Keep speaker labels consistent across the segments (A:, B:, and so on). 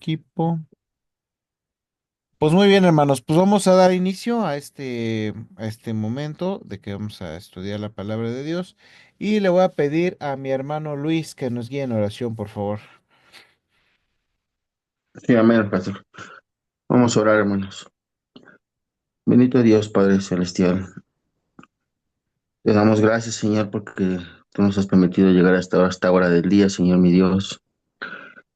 A: equipo. Pues muy bien, hermanos, pues vamos a dar inicio a este momento de que vamos a estudiar la palabra de Dios y le voy a pedir a mi hermano Luis que nos guíe en oración, por favor.
B: Sí, amén, pastor. Vamos a orar, hermanos. Bendito Dios, Padre Celestial. Te damos gracias, Señor, porque tú nos has permitido llegar hasta esta hora del día, Señor, mi Dios.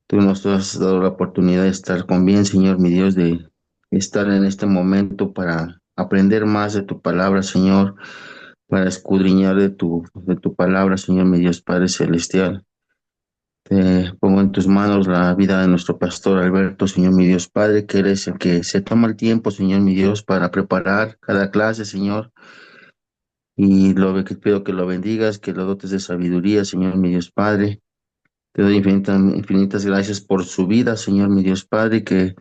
B: Tú nos has dado la oportunidad de estar con bien, Señor, mi Dios, de estar en este momento para aprender más de tu palabra, Señor, para escudriñar de tu palabra, Señor, mi Dios, Padre Celestial. Te pongo en tus manos la vida de nuestro pastor Alberto, Señor mi Dios Padre, que eres el que se toma el tiempo, Señor mi Dios, para preparar cada clase, Señor. Y lo que pido que lo bendigas, que lo dotes de sabiduría, Señor mi Dios Padre. Te doy infinitas gracias por su vida, Señor mi Dios Padre, y que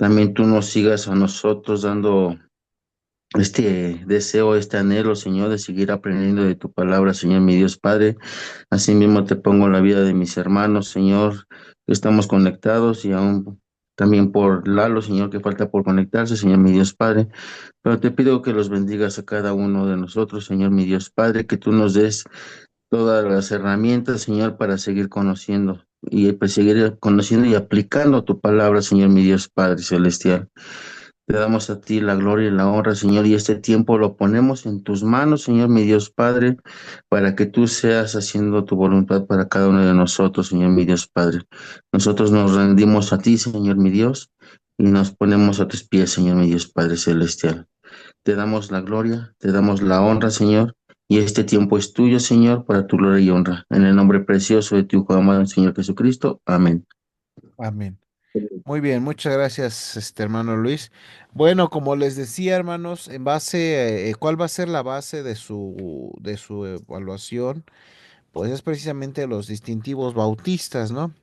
B: también tú nos sigas a nosotros dando este deseo, este anhelo, Señor, de seguir aprendiendo de tu palabra, Señor mi Dios Padre. Asimismo te pongo la vida de mis hermanos, Señor, que estamos conectados y aún también por Lalo, Señor, que falta por conectarse, Señor mi Dios Padre. Pero te pido que los bendigas a cada uno de nosotros, Señor mi Dios Padre, que tú nos des todas las herramientas, Señor, para seguir conociendo y pues, seguir conociendo y aplicando tu palabra, Señor mi Dios Padre Celestial. Te damos a ti la gloria y la honra, Señor, y este tiempo lo ponemos en tus manos, Señor, mi Dios Padre, para que tú seas haciendo tu voluntad para cada uno de nosotros, Señor, mi Dios Padre. Nosotros nos rendimos a ti, Señor, mi Dios, y nos ponemos a tus pies, Señor, mi Dios Padre Celestial. Te damos la gloria, te damos la honra, Señor, y este tiempo es tuyo, Señor, para tu gloria y honra. En el nombre precioso de tu Hijo amado, Señor Jesucristo. Amén.
A: Amén. Muy bien, muchas gracias, hermano Luis. Bueno, como les decía, hermanos, en base, ¿cuál va a ser la base de su evaluación? Pues es precisamente los distintivos bautistas, ¿no?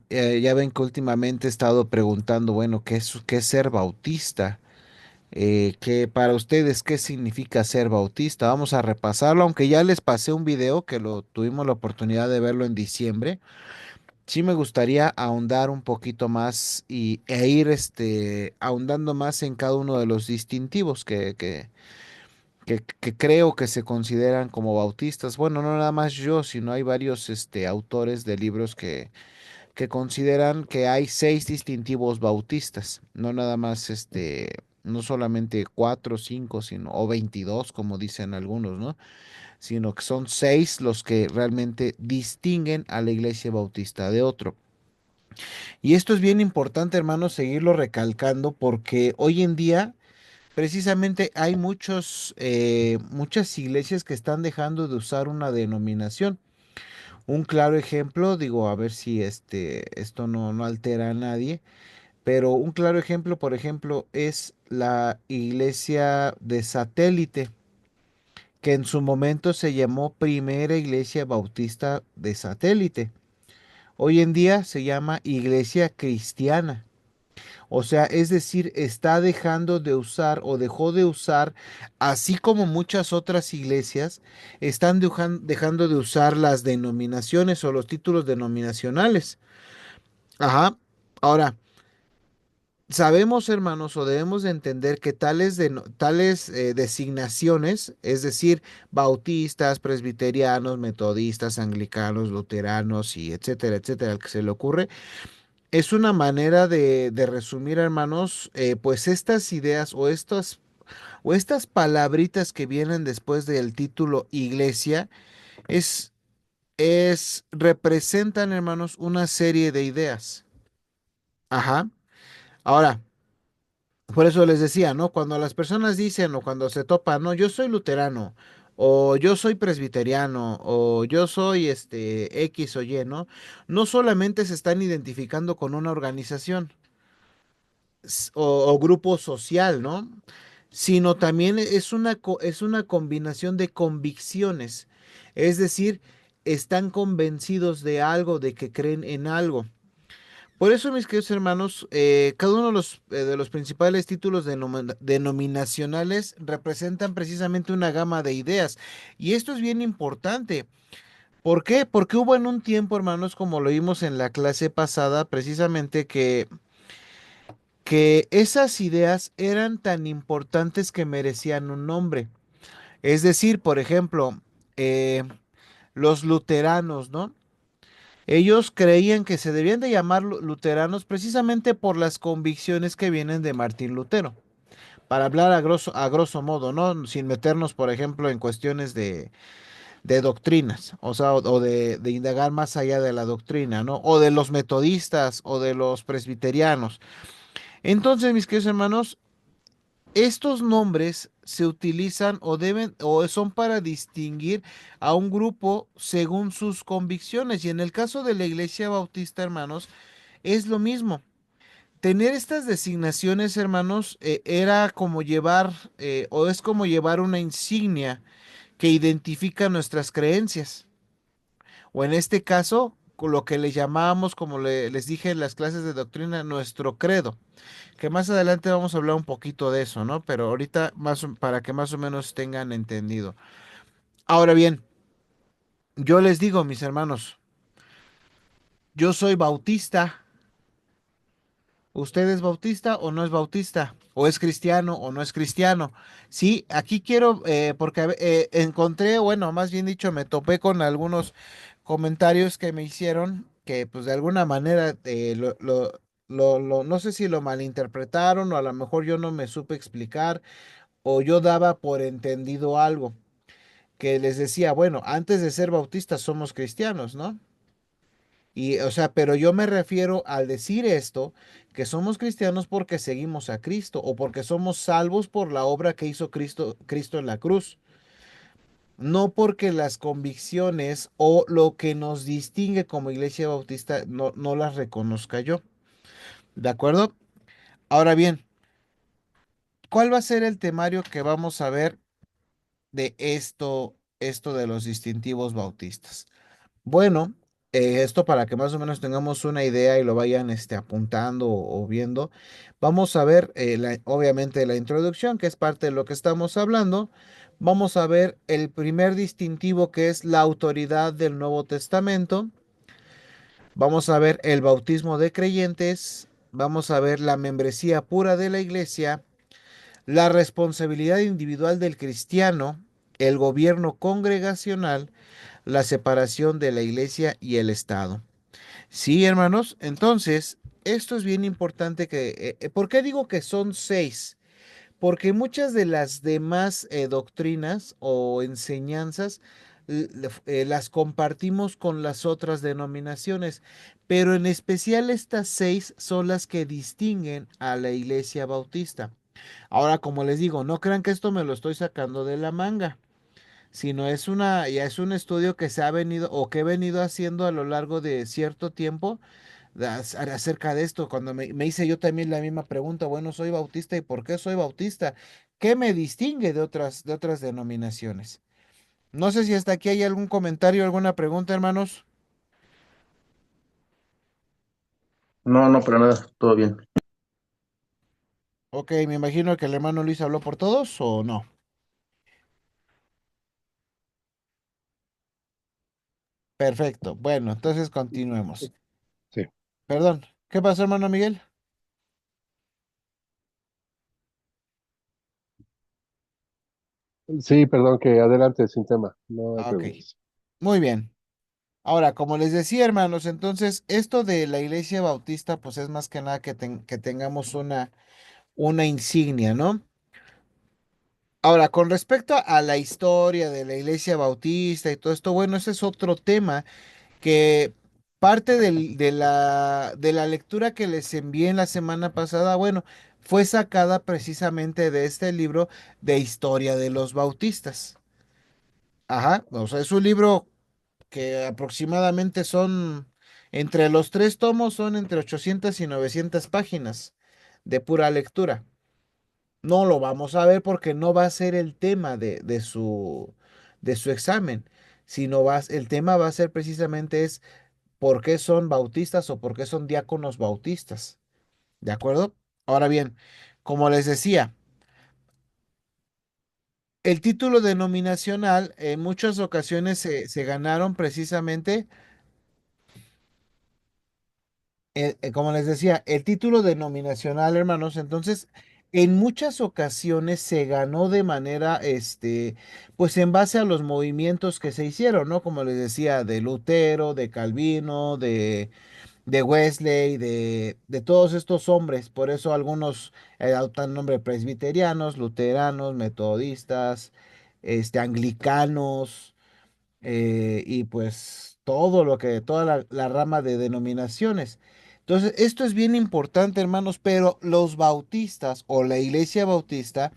A: Ya ven que últimamente he estado preguntando, bueno, qué es ser bautista? Que para ustedes, ¿qué significa ser bautista? Vamos a repasarlo, aunque ya les pasé un video que lo tuvimos la oportunidad de verlo en diciembre. Sí me gustaría ahondar un poquito más e ir ahondando más en cada uno de los distintivos que creo que se consideran como bautistas. Bueno, no nada más yo, sino hay varios autores de libros que consideran que hay seis distintivos bautistas, no nada más no solamente cuatro, cinco, sino, o 22, como dicen algunos, ¿no? Sino que son seis los que realmente distinguen a la iglesia bautista de otro. Y esto es bien importante, hermanos, seguirlo recalcando porque hoy en día precisamente hay muchas iglesias que están dejando de usar una denominación. Un claro ejemplo, digo, a ver si esto no altera a nadie, pero un claro ejemplo, por ejemplo, es la iglesia de satélite, que en su momento se llamó Primera Iglesia Bautista de Satélite. Hoy en día se llama Iglesia Cristiana. O sea, es decir, está dejando de usar o dejó de usar, así como muchas otras iglesias, están dejando de usar las denominaciones o los títulos denominacionales. Ajá. Ahora, sabemos, hermanos, o debemos de entender que tales designaciones, es decir, bautistas, presbiterianos, metodistas, anglicanos, luteranos y etcétera, etcétera, al que se le ocurre, es una manera de resumir, hermanos, pues estas ideas o estas palabritas que vienen después del título iglesia, es, representan, hermanos, una serie de ideas. Ajá. Ahora, por eso les decía, ¿no? Cuando las personas dicen o cuando se topan, no, yo soy luterano, o yo soy presbiteriano, o yo soy X o Y, ¿no? No solamente se están identificando con una organización o grupo social, ¿no? Sino también es una combinación de convicciones. Es decir, están convencidos de algo, de que creen en algo. Por eso, mis queridos hermanos, cada uno de los principales títulos denominacionales representan precisamente una gama de ideas. Y esto es bien importante, ¿Por qué? Porque hubo en un tiempo, hermanos, como lo vimos en la clase pasada, precisamente que esas ideas eran tan importantes que merecían un nombre. Es decir, por ejemplo, eh, los luteranos, ¿no? Ellos creían que se debían de llamar luteranos precisamente por las convicciones que vienen de Martín Lutero. Para hablar a grosso modo, ¿no? Sin meternos, por ejemplo, en cuestiones de doctrinas, o sea, o de indagar más allá de la doctrina, ¿no? O de los metodistas o de los presbiterianos. Entonces, mis queridos hermanos, estos nombres se utilizan o deben o son para distinguir a un grupo según sus convicciones. Y en el caso de la Iglesia Bautista, hermanos, es lo mismo. Tener estas designaciones, hermanos, era como llevar o es como llevar una insignia que identifica nuestras creencias. O en este caso, con lo que le llamábamos, como les dije en las clases de doctrina, nuestro credo, que más adelante vamos a hablar un poquito de eso, ¿no? Pero ahorita más para que más o menos tengan entendido. Ahora bien, yo les digo, mis hermanos, yo soy bautista. ¿Usted es bautista o no es bautista? ¿O es cristiano o no es cristiano? Sí, aquí quiero, porque encontré, bueno, más bien dicho, me topé con algunos comentarios que me hicieron que pues de alguna manera no sé si lo malinterpretaron o a lo mejor yo no me supe explicar o yo daba por entendido algo, que les decía, bueno, antes de ser bautistas somos cristianos, ¿no? Y, o sea, pero yo me refiero al decir esto, que somos cristianos porque seguimos a Cristo o porque somos salvos por la obra que hizo Cristo en la cruz, no porque las convicciones o lo que nos distingue como iglesia bautista no las reconozca yo. ¿De acuerdo? Ahora bien, ¿cuál va a ser el temario que vamos a ver de esto de los distintivos bautistas? Bueno, esto para que más o menos tengamos una idea y lo vayan apuntando o viendo. Vamos a ver, obviamente, la introducción, que es parte de lo que estamos hablando. Vamos a ver el primer distintivo, que es la autoridad del Nuevo Testamento. Vamos a ver el bautismo de creyentes. Vamos a ver la membresía pura de la iglesia, la responsabilidad individual del cristiano, el gobierno congregacional, la separación de la iglesia y el Estado. Sí, hermanos, entonces, esto es bien importante ¿por qué digo que son seis? Porque muchas de las demás doctrinas o enseñanzas las compartimos con las otras denominaciones, pero en especial estas seis son las que distinguen a la Iglesia Bautista. Ahora, como les digo, no crean que esto me lo estoy sacando de la manga, sino ya es un estudio que se ha venido o que he venido haciendo a lo largo de cierto tiempo acerca de esto. Cuando me hice yo también la misma pregunta, bueno, soy bautista y ¿por qué soy bautista? ¿Qué me distingue de otras denominaciones? No sé si hasta aquí hay algún comentario, alguna pregunta, hermanos.
B: No, no, para nada, todo bien.
A: Ok, me imagino que el hermano Luis habló por todos o no. Perfecto. Bueno, entonces continuemos.
C: Sí,
A: Perdón, ¿qué pasó, hermano Miguel?
C: sí, perdón, que adelante sin tema, no hay
A: Ah, ok,
C: preguntas.
A: muy bien. Ahora, como les decía, hermanos, entonces esto de la iglesia bautista, pues es más que nada que tengamos una insignia, ¿no? Ahora, con respecto a la historia de la iglesia bautista y todo esto, bueno, ese es otro tema que parte de la lectura que les envié en la semana pasada, bueno, fue sacada precisamente de este libro de historia de los bautistas. Ajá, o sea, es un libro que aproximadamente son, entre los tres tomos, son entre 800 y 900 páginas de pura lectura. No lo vamos a ver porque no va a ser el tema de su examen, sino el tema va a ser precisamente es por qué son bautistas o por qué son diáconos bautistas. ¿De acuerdo? Ahora bien, como les decía, El título denominacional en muchas ocasiones se ganaron precisamente, como les decía, el título denominacional, hermanos, entonces en muchas ocasiones se ganó de manera, pues en base a los movimientos que se hicieron, ¿no? Como les decía, de Lutero, de Calvino, de Wesley, de todos estos hombres. Por eso algunos adoptan nombre presbiterianos, luteranos, metodistas, anglicanos, y pues todo lo que, toda la rama de denominaciones. Entonces, esto es bien importante, hermanos, pero los bautistas o la iglesia bautista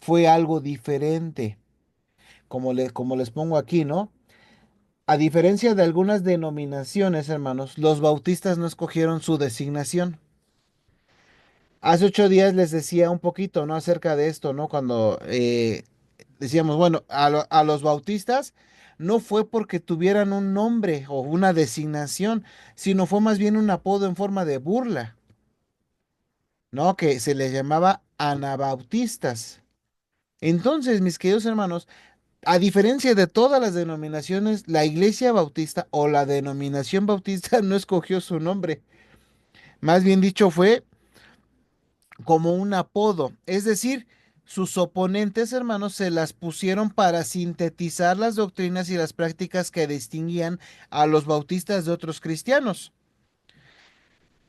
A: fue algo diferente, como les pongo aquí, ¿no? A diferencia de algunas denominaciones, hermanos, los bautistas no escogieron su designación. Hace 8 días les decía un poquito, ¿no? Acerca de esto, ¿no? Cuando decíamos, bueno, a los bautistas no fue porque tuvieran un nombre o una designación, sino fue más bien un apodo en forma de burla, ¿no? Que se les llamaba anabautistas. Entonces, mis queridos hermanos, a diferencia de todas las denominaciones, la iglesia bautista o la denominación bautista no escogió su nombre. Más bien dicho, fue como un apodo, es decir, sus oponentes, hermanos, se las pusieron para sintetizar las doctrinas y las prácticas que distinguían a los bautistas de otros cristianos.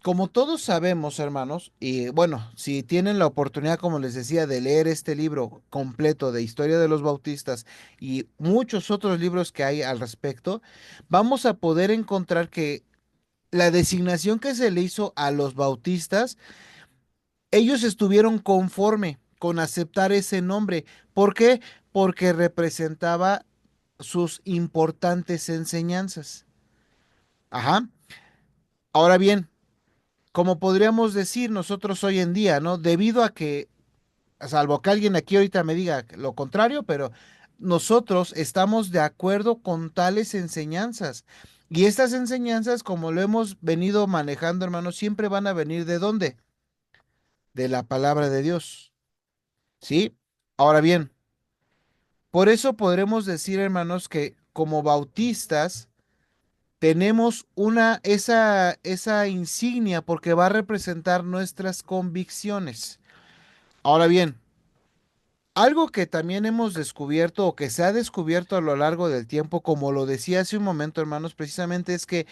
A: Como todos sabemos, hermanos, y bueno, si tienen la oportunidad, como les decía, de leer este libro completo de Historia de los Bautistas y muchos otros libros que hay al respecto, vamos a poder encontrar que la designación que se le hizo a los bautistas, ellos estuvieron conforme con aceptar ese nombre. ¿Por qué? Porque representaba sus importantes enseñanzas. Ajá. Ahora bien, como podríamos decir nosotros hoy en día, ¿no? Debido a que, salvo que alguien aquí ahorita me diga lo contrario, pero nosotros estamos de acuerdo con tales enseñanzas. Y estas enseñanzas, como lo hemos venido manejando, hermanos, siempre van a venir ¿de dónde? De la palabra de Dios. ¿Sí? Ahora bien, por eso podremos decir, hermanos, que como bautistas tenemos esa insignia porque va a representar nuestras convicciones. Ahora bien, algo que también hemos descubierto o que se ha descubierto a lo largo del tiempo, como lo decía hace un momento, hermanos, precisamente es que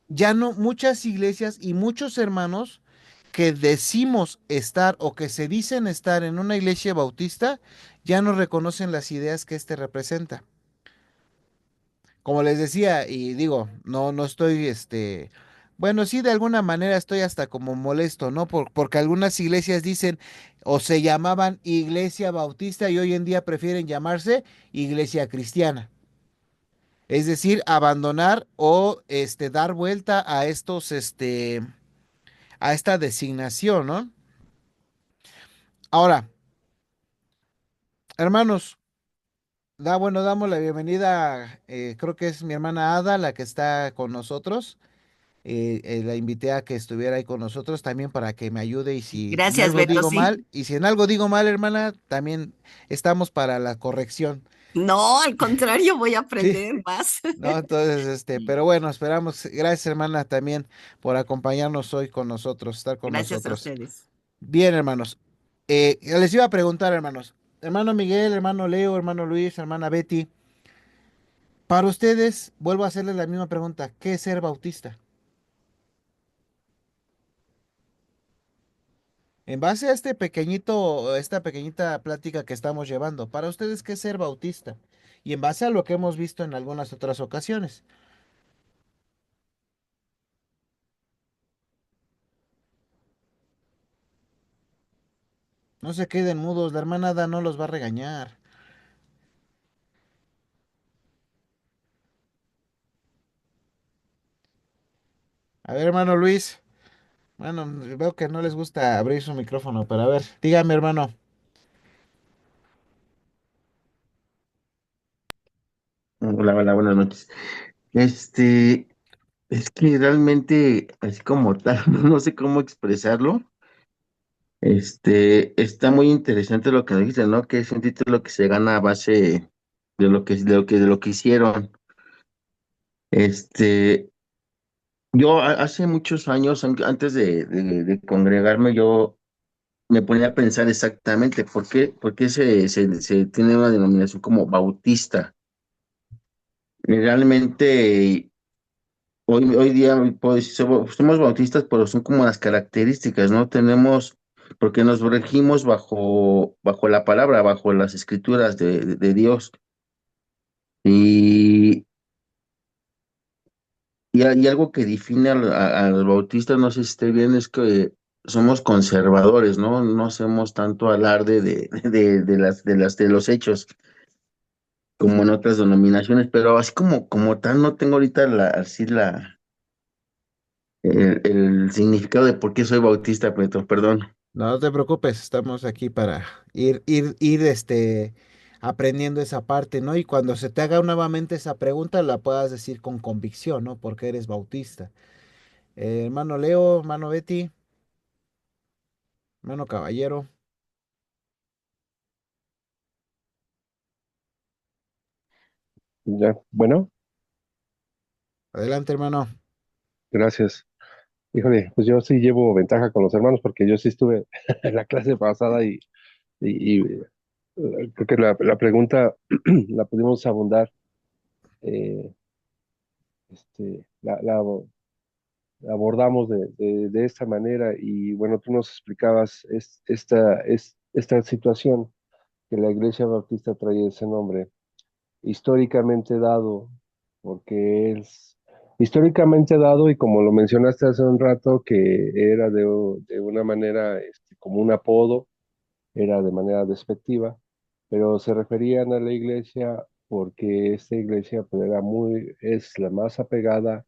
A: ya no muchas iglesias y muchos hermanos que decimos estar o que se dicen estar en una iglesia bautista ya no reconocen las ideas que éste representa. Como les decía, y digo, no estoy, bueno, sí, de alguna manera estoy hasta como molesto, ¿no? Porque algunas iglesias dicen o se llamaban iglesia bautista y hoy en día prefieren llamarse iglesia cristiana. Es decir, abandonar o, dar vuelta a a esta designación, ¿no? Ahora, hermanos, bueno, damos la bienvenida, creo que es mi hermana Ada la que está con nosotros. La invité a que estuviera ahí con nosotros también para que me ayude y si en
D: Gracias,
A: algo
D: Beto,
A: digo
D: sí.
A: mal, y si en algo digo mal, hermana, también estamos para la corrección.
D: No, al contrario, voy a
A: Sí,
D: aprender más.
A: ¿no? Entonces, pero bueno, esperamos, gracias hermana también por acompañarnos hoy con nosotros, estar con
D: Gracias a
A: nosotros.
D: ustedes.
A: Bien, hermanos. Les iba a preguntar, hermanos, hermano Miguel, hermano Leo, hermano Luis, hermana Betty, para ustedes, vuelvo a hacerles la misma pregunta, ¿qué es ser bautista? En base a esta pequeñita plática que estamos llevando, para ustedes, ¿qué es ser bautista? Y en base a lo que hemos visto en algunas otras ocasiones. No se queden mudos, la hermana Ada no los va a regañar. A ver, hermano Luis. Bueno, veo que no les gusta abrir su micrófono, pero a ver, dígame, hermano.
B: Hola, hola, buenas noches. Este, es que realmente, así como tal, no sé cómo expresarlo, Está muy interesante lo que dijiste, ¿no? Que es un título que se gana a base de lo que hicieron. Este, hace muchos años, antes de congregarme, yo me ponía a pensar exactamente por qué se tiene una denominación como bautista. Realmente, hoy día puedo decir, somos bautistas, pero son como las características, ¿no? Porque nos regimos bajo la palabra, bajo las escrituras de Dios. Y, y algo que define a los bautistas, no sé si esté bien, es que somos conservadores, ¿no? No hacemos tanto alarde de los hechos como en otras denominaciones, pero así como tal, no tengo ahorita el significado de por qué soy bautista, Petro, perdón.
A: No te preocupes, estamos aquí para aprendiendo esa parte, ¿no? Y cuando se te haga nuevamente esa pregunta, la puedas decir con convicción, ¿no? Porque eres bautista. Hermano Leo, hermano Betty, hermano Caballero,
C: Ya, bueno,
A: adelante, hermano.
C: gracias. Híjole, pues yo sí llevo ventaja con los hermanos porque yo sí estuve en la clase pasada y creo que la pregunta la pudimos abundar, eh, la abordamos de esta manera y bueno, tú nos explicabas esta situación que la Iglesia Bautista trae ese nombre históricamente dado, porque es históricamente dado y como lo mencionaste hace un rato, que era de una manera como un apodo, era de manera despectiva, pero se referían a la iglesia porque esta iglesia pues, es la más apegada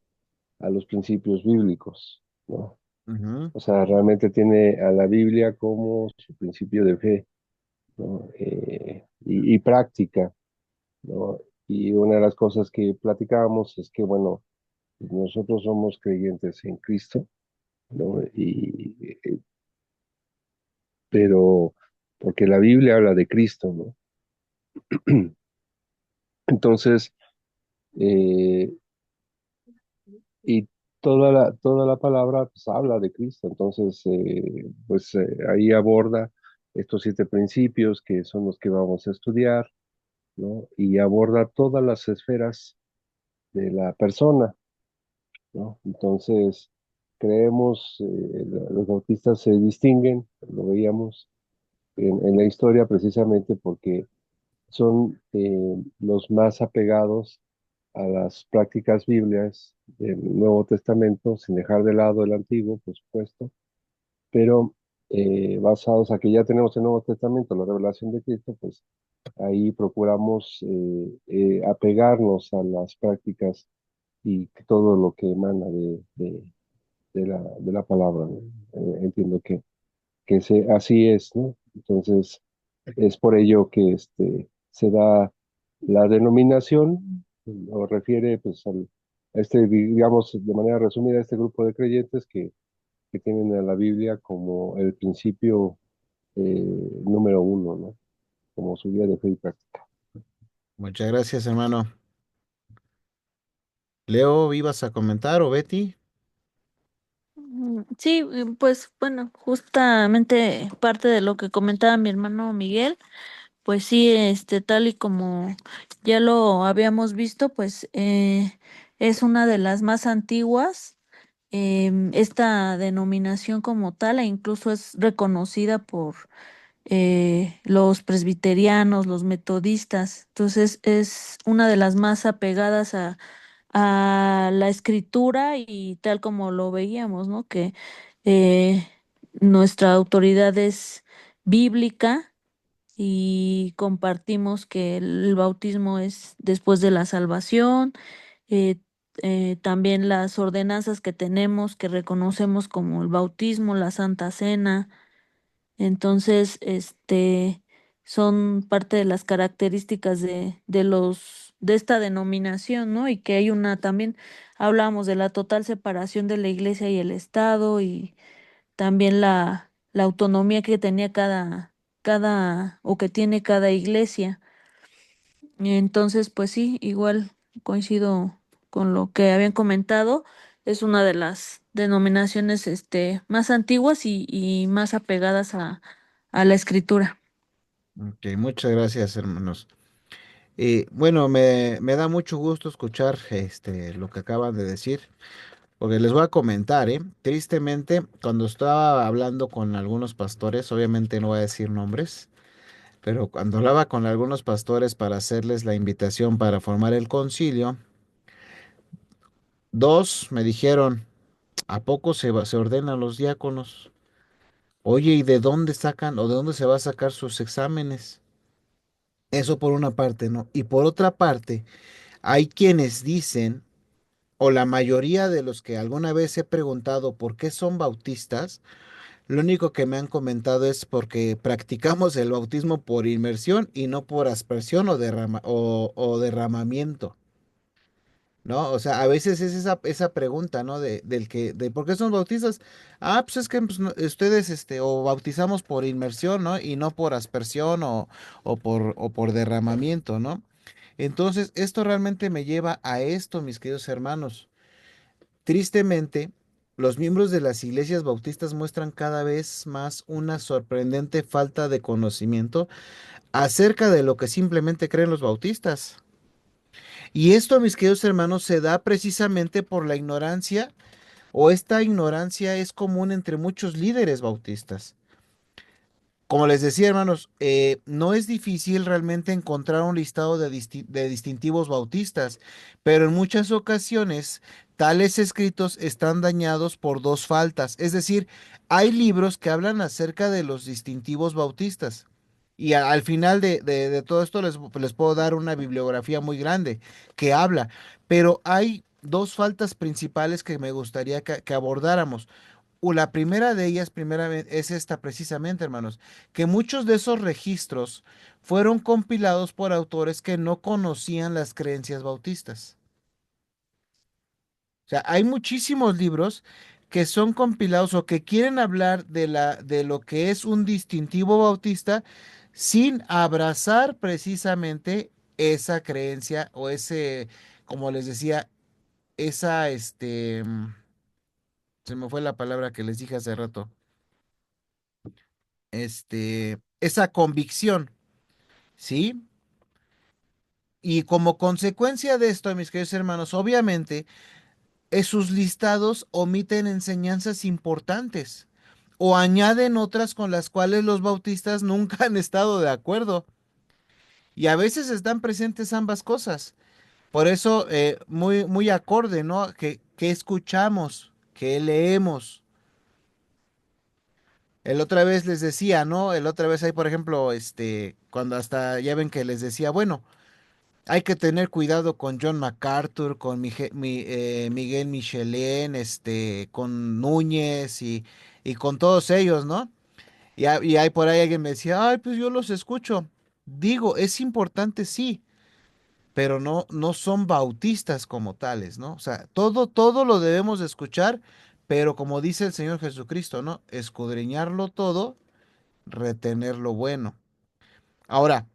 C: a los principios bíblicos, ¿no?
A: Ujú,
C: O sea, realmente tiene a la Biblia como su principio de fe, ¿no? Y práctica, ¿no? Y una de las cosas que platicábamos es que, bueno, nosotros somos creyentes en Cristo, ¿no? Pero porque la Biblia habla de Cristo, ¿no? Entonces, eh, y toda la palabra pues, habla de Cristo, entonces, ahí aborda estos 7 principios que son los que vamos a estudiar, ¿no? Y aborda todas las esferas de la persona, ¿no? Entonces, creemos, los bautistas se distinguen, lo veíamos en la historia precisamente porque son los más apegados a las prácticas bíblicas del Nuevo Testamento, sin dejar de lado el Antiguo, por supuesto, pero basados a que ya tenemos el Nuevo Testamento, la revelación de Cristo, pues ahí procuramos apegarnos a las prácticas y todo lo que emana de la palabra, ¿no? Entiendo que así es, ¿no? Entonces, es por ello que se da la denominación, lo refiere pues a digamos, de manera resumida, a este grupo de creyentes que tienen a la Biblia como el principio número uno, ¿no? Como su guía de fe y práctica.
A: muchas gracias, hermano. Leo, ¿ibas a comentar o Betty?
E: Sí, pues bueno, justamente parte de lo que comentaba mi hermano Miguel, pues sí, tal y como ya lo habíamos visto, pues es una de las más antiguas, esta denominación como tal, e incluso es reconocida por los presbiterianos, los metodistas. Entonces es una de las más apegadas a la escritura y tal como lo veíamos, ¿no? Que eh, nuestra autoridad es bíblica y compartimos que el bautismo es después de la salvación. eh, También las ordenanzas que tenemos, que reconocemos como el bautismo, la Santa Cena. Entonces, son parte de las características de esta denominación, ¿no? Y que hay una también, hablamos de la total separación de la iglesia y el Estado y también la autonomía que tenía o que tiene cada iglesia. Entonces, pues sí, igual coincido con lo que habían comentado. Es una de las denominaciones más antiguas y más apegadas a la escritura.
A: Ok, muchas gracias, hermanos. Bueno, me da mucho gusto escuchar lo que acaban de decir, porque les voy a comentar, ¿eh? Tristemente, cuando estaba hablando con algunos pastores, obviamente no voy a decir nombres, pero cuando hablaba con algunos pastores para hacerles la invitación para formar el concilio, dos me dijeron, ¿a poco se ordenan los diáconos? Oye, ¿y de dónde sacan o de dónde se va a sacar sus exámenes? Eso por una parte, ¿no? Y por otra parte, hay quienes dicen, o la mayoría de los que alguna vez he preguntado por qué son bautistas, lo único que me han comentado es porque practicamos el bautismo por inmersión y no por aspersión o derramamiento, ¿no? O sea, a veces es esa pregunta, ¿no? De por qué son bautistas. Ah, pues es que pues, ustedes, o bautizamos por inmersión, ¿no? Y no por aspersión o por derramamiento, ¿no? Entonces, esto realmente me lleva a esto, mis queridos hermanos. Tristemente, los miembros de las iglesias bautistas muestran cada vez más una sorprendente falta de conocimiento acerca de lo que simplemente creen los bautistas. Y esto, mis queridos hermanos, se da precisamente por la ignorancia, o esta ignorancia es común entre muchos líderes bautistas. Como les decía, hermanos, no es difícil realmente encontrar un listado de distintivos bautistas, pero en muchas ocasiones tales escritos están dañados por dos faltas. Es decir, hay libros que hablan acerca de los distintivos bautistas. Y al final de todo esto les puedo dar una bibliografía muy grande que habla, pero hay dos faltas principales que me gustaría que abordáramos. La primera de ellas, primeramente, es esta precisamente, hermanos, que muchos de esos registros fueron compilados por autores que no conocían las creencias bautistas. O sea, hay muchísimos libros que son compilados o que quieren hablar de lo que es un distintivo bautista sin abrazar precisamente esa creencia o ese, como les decía, esa, se me fue la palabra que les dije hace rato esa convicción, ¿sí? Y como consecuencia de esto, mis queridos hermanos, obviamente, sus listados omiten enseñanzas importantes o añaden otras con las cuales los bautistas nunca han estado de acuerdo. Y a veces están presentes ambas cosas. Por eso, muy, muy acorde, ¿no? Que escuchamos, que leemos. El otra vez les decía, ¿no? El otra vez hay, por ejemplo, cuando hasta ya ven que les decía, bueno, hay que tener cuidado con John MacArthur, con Miguel Michelén, con Núñez y con todos ellos, ¿no? Y hay por ahí alguien me decía, ay, pues yo los escucho. Digo, es importante, sí, pero no son bautistas como tales, ¿no? O sea, todo lo debemos de escuchar, pero como dice el Señor Jesucristo, ¿no? Escudriñarlo todo, retener lo bueno. Ahora,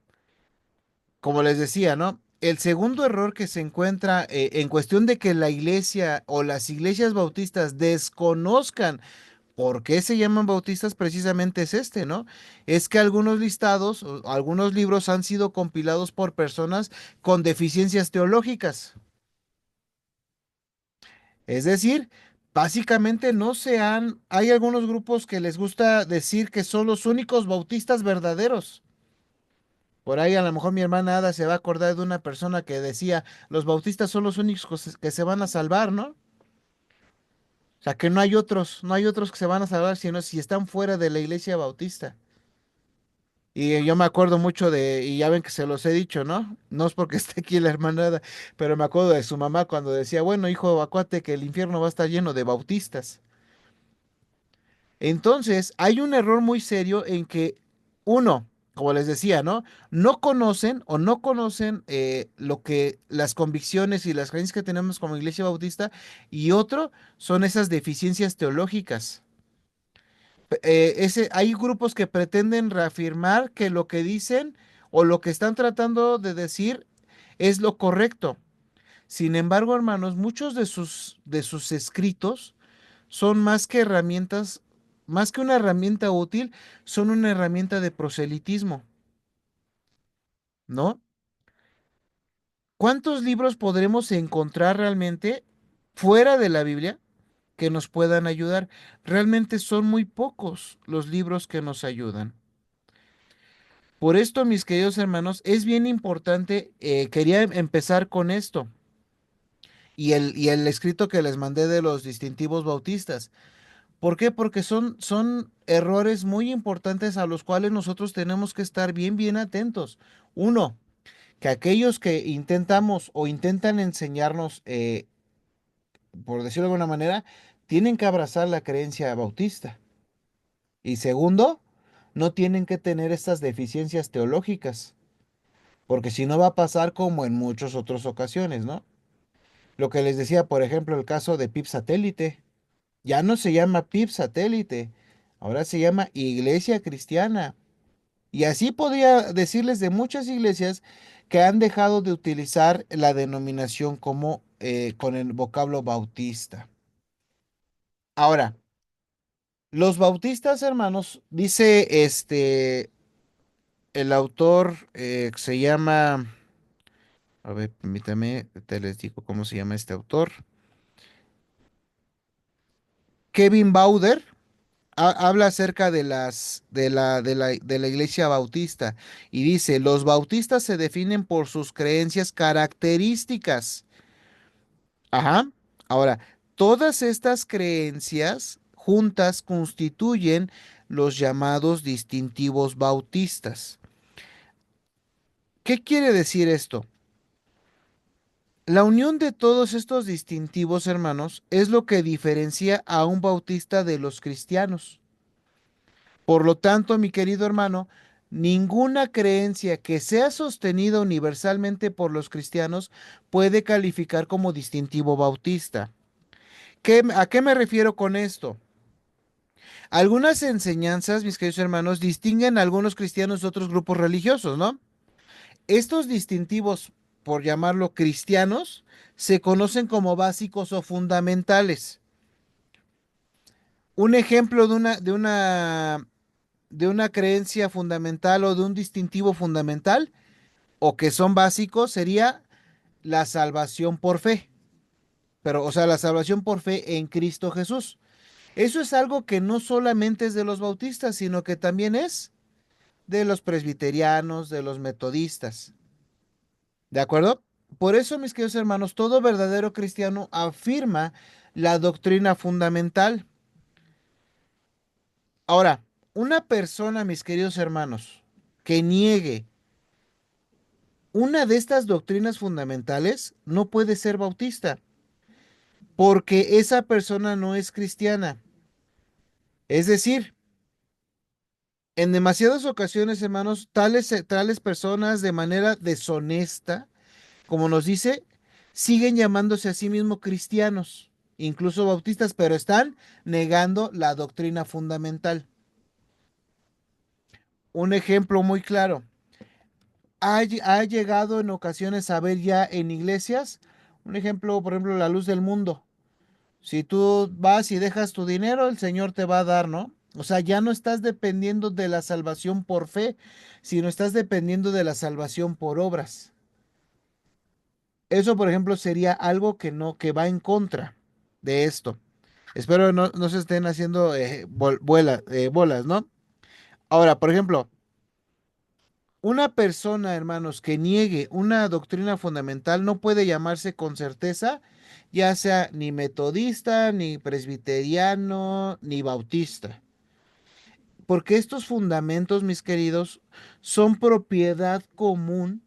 A: como les decía, ¿no? El segundo error que se encuentra en cuestión de que la iglesia o las iglesias bautistas desconozcan por qué se llaman bautistas precisamente es ¿no? Es que algunos listados, o algunos libros han sido compilados por personas con deficiencias teológicas. Es decir, básicamente no se han, hay algunos grupos que les gusta decir que son los únicos bautistas verdaderos. Por ahí a lo mejor mi hermana Ada se va a acordar de una persona que decía, los bautistas son los únicos que se van a salvar, ¿no? O sea, que no hay otros que se van a salvar, sino si están fuera de la iglesia bautista. Y yo me acuerdo mucho y ya ven que se los he dicho, ¿no? No es porque esté aquí la hermana Ada, pero me acuerdo de su mamá cuando decía, bueno, hijo, acuérdate que el infierno va a estar lleno de bautistas. Entonces, hay un error muy serio en que uno, como les decía, ¿no? No conocen lo que las convicciones y las creencias que tenemos como Iglesia Bautista, y otro son esas deficiencias teológicas. Hay grupos que pretenden reafirmar que lo que dicen o lo que están tratando de decir es lo correcto. Sin embargo, hermanos, muchos de sus escritos son más que herramientas, más que una herramienta útil, son una herramienta de proselitismo, ¿no? ¿Cuántos libros podremos encontrar realmente fuera de la Biblia que nos puedan ayudar? Realmente son muy pocos los libros que nos ayudan. Por esto, mis queridos hermanos, es bien importante, quería empezar con esto y el escrito que les mandé de los distintivos bautistas. ¿Por qué? Porque son errores muy importantes a los cuales nosotros tenemos que estar bien atentos. Uno, que aquellos que intentamos o intentan enseñarnos, por decirlo de alguna manera, tienen que abrazar la creencia bautista. Y segundo, no tienen que tener estas deficiencias teológicas, porque si no va a pasar como en muchas otras ocasiones, ¿no? Lo que les decía, por ejemplo, el caso de PIB Satélite. Ya no se llama PIB Satélite, ahora se llama Iglesia Cristiana. Y así podría decirles de muchas iglesias que han dejado de utilizar la denominación como con el vocablo bautista. Ahora, los bautistas, hermanos, dice el autor que se llama, a ver, permítame, te les digo cómo se llama este autor. Kevin Bauder habla acerca de de la iglesia bautista y dice, los bautistas se definen por sus creencias características. Ajá. Ahora, todas estas creencias juntas constituyen los llamados distintivos bautistas. ¿Qué quiere decir esto? La unión de todos estos distintivos, hermanos, es lo que diferencia a un bautista de los cristianos. Por lo tanto, mi querido hermano, ninguna creencia que sea sostenida universalmente por los cristianos puede calificar como distintivo bautista. ¿A qué me refiero con esto? Algunas enseñanzas, mis queridos hermanos, distinguen a algunos cristianos de otros grupos religiosos, ¿no? Estos distintivos, por llamarlo cristianos, se conocen como básicos o fundamentales. Un ejemplo de una creencia fundamental o de un distintivo fundamental o que son básicos sería la salvación por fe. Pero, o sea, la salvación por fe en Cristo Jesús. Eso es algo que no solamente es de los bautistas, sino que también es de los presbiterianos, de los metodistas. ¿De acuerdo? Por eso, mis queridos hermanos, todo verdadero cristiano afirma la doctrina fundamental. Ahora, una persona, mis queridos hermanos, que niegue una de estas doctrinas fundamentales no puede ser bautista, porque esa persona no es cristiana. Es decir, en demasiadas ocasiones, hermanos, tales personas de manera deshonesta, como nos dice, siguen llamándose a sí mismos cristianos, incluso bautistas, pero están negando la doctrina fundamental. Un ejemplo muy claro. Ha llegado en ocasiones a ver ya en iglesias, un ejemplo, por ejemplo, la luz del mundo. Si tú vas y dejas tu dinero, el Señor te va a dar, ¿no? O sea, ya no estás dependiendo de la salvación por fe, sino estás dependiendo de la salvación por obras. Eso, por ejemplo, sería algo que no, que va en contra de esto. Espero no se estén haciendo bolas, ¿no? Ahora, por ejemplo, una persona, hermanos, que niegue una doctrina fundamental no puede llamarse con certeza, ya sea ni metodista, ni presbiteriano, ni bautista. Porque estos fundamentos, mis queridos, son propiedad común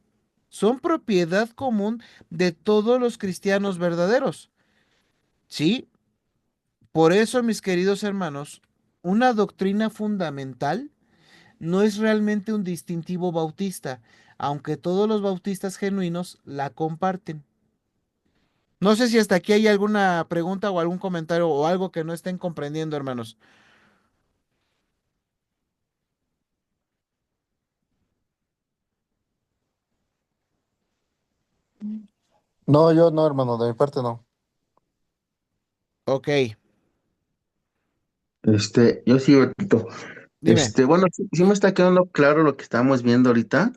A: de todos los cristianos verdaderos. ¿Sí? Por eso, mis queridos hermanos, una doctrina fundamental no es realmente un distintivo bautista, aunque todos los bautistas genuinos la comparten. No sé si hasta aquí hay alguna pregunta o algún comentario o algo que no estén comprendiendo, hermanos.
F: No, yo no, hermano, de mi parte no.
A: Ok,
B: Yo sí, Betito.
A: dime.
B: Bueno, sí, sí me está quedando claro lo que estamos viendo ahorita,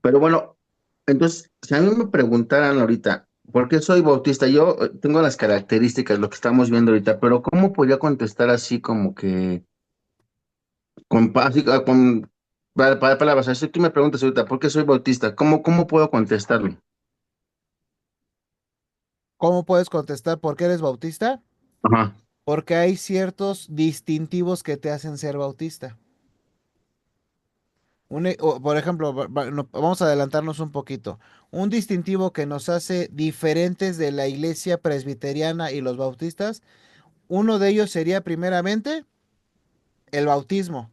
B: pero bueno, entonces, si a mí me preguntaran ahorita, ¿por qué soy bautista? Yo tengo las características, lo que estamos viendo ahorita, pero ¿cómo podría contestar así como que, así, con palabras? Si tú me preguntas ahorita, ¿por qué soy bautista? ¿Cómo puedo contestarlo?
A: ¿Cómo puedes contestar por qué eres bautista?
B: Ajá,
A: Porque hay ciertos distintivos que te hacen ser bautista. Por ejemplo, vamos a adelantarnos un poquito. Un distintivo que nos hace diferentes de la iglesia presbiteriana y los bautistas, uno de ellos sería primeramente el bautismo.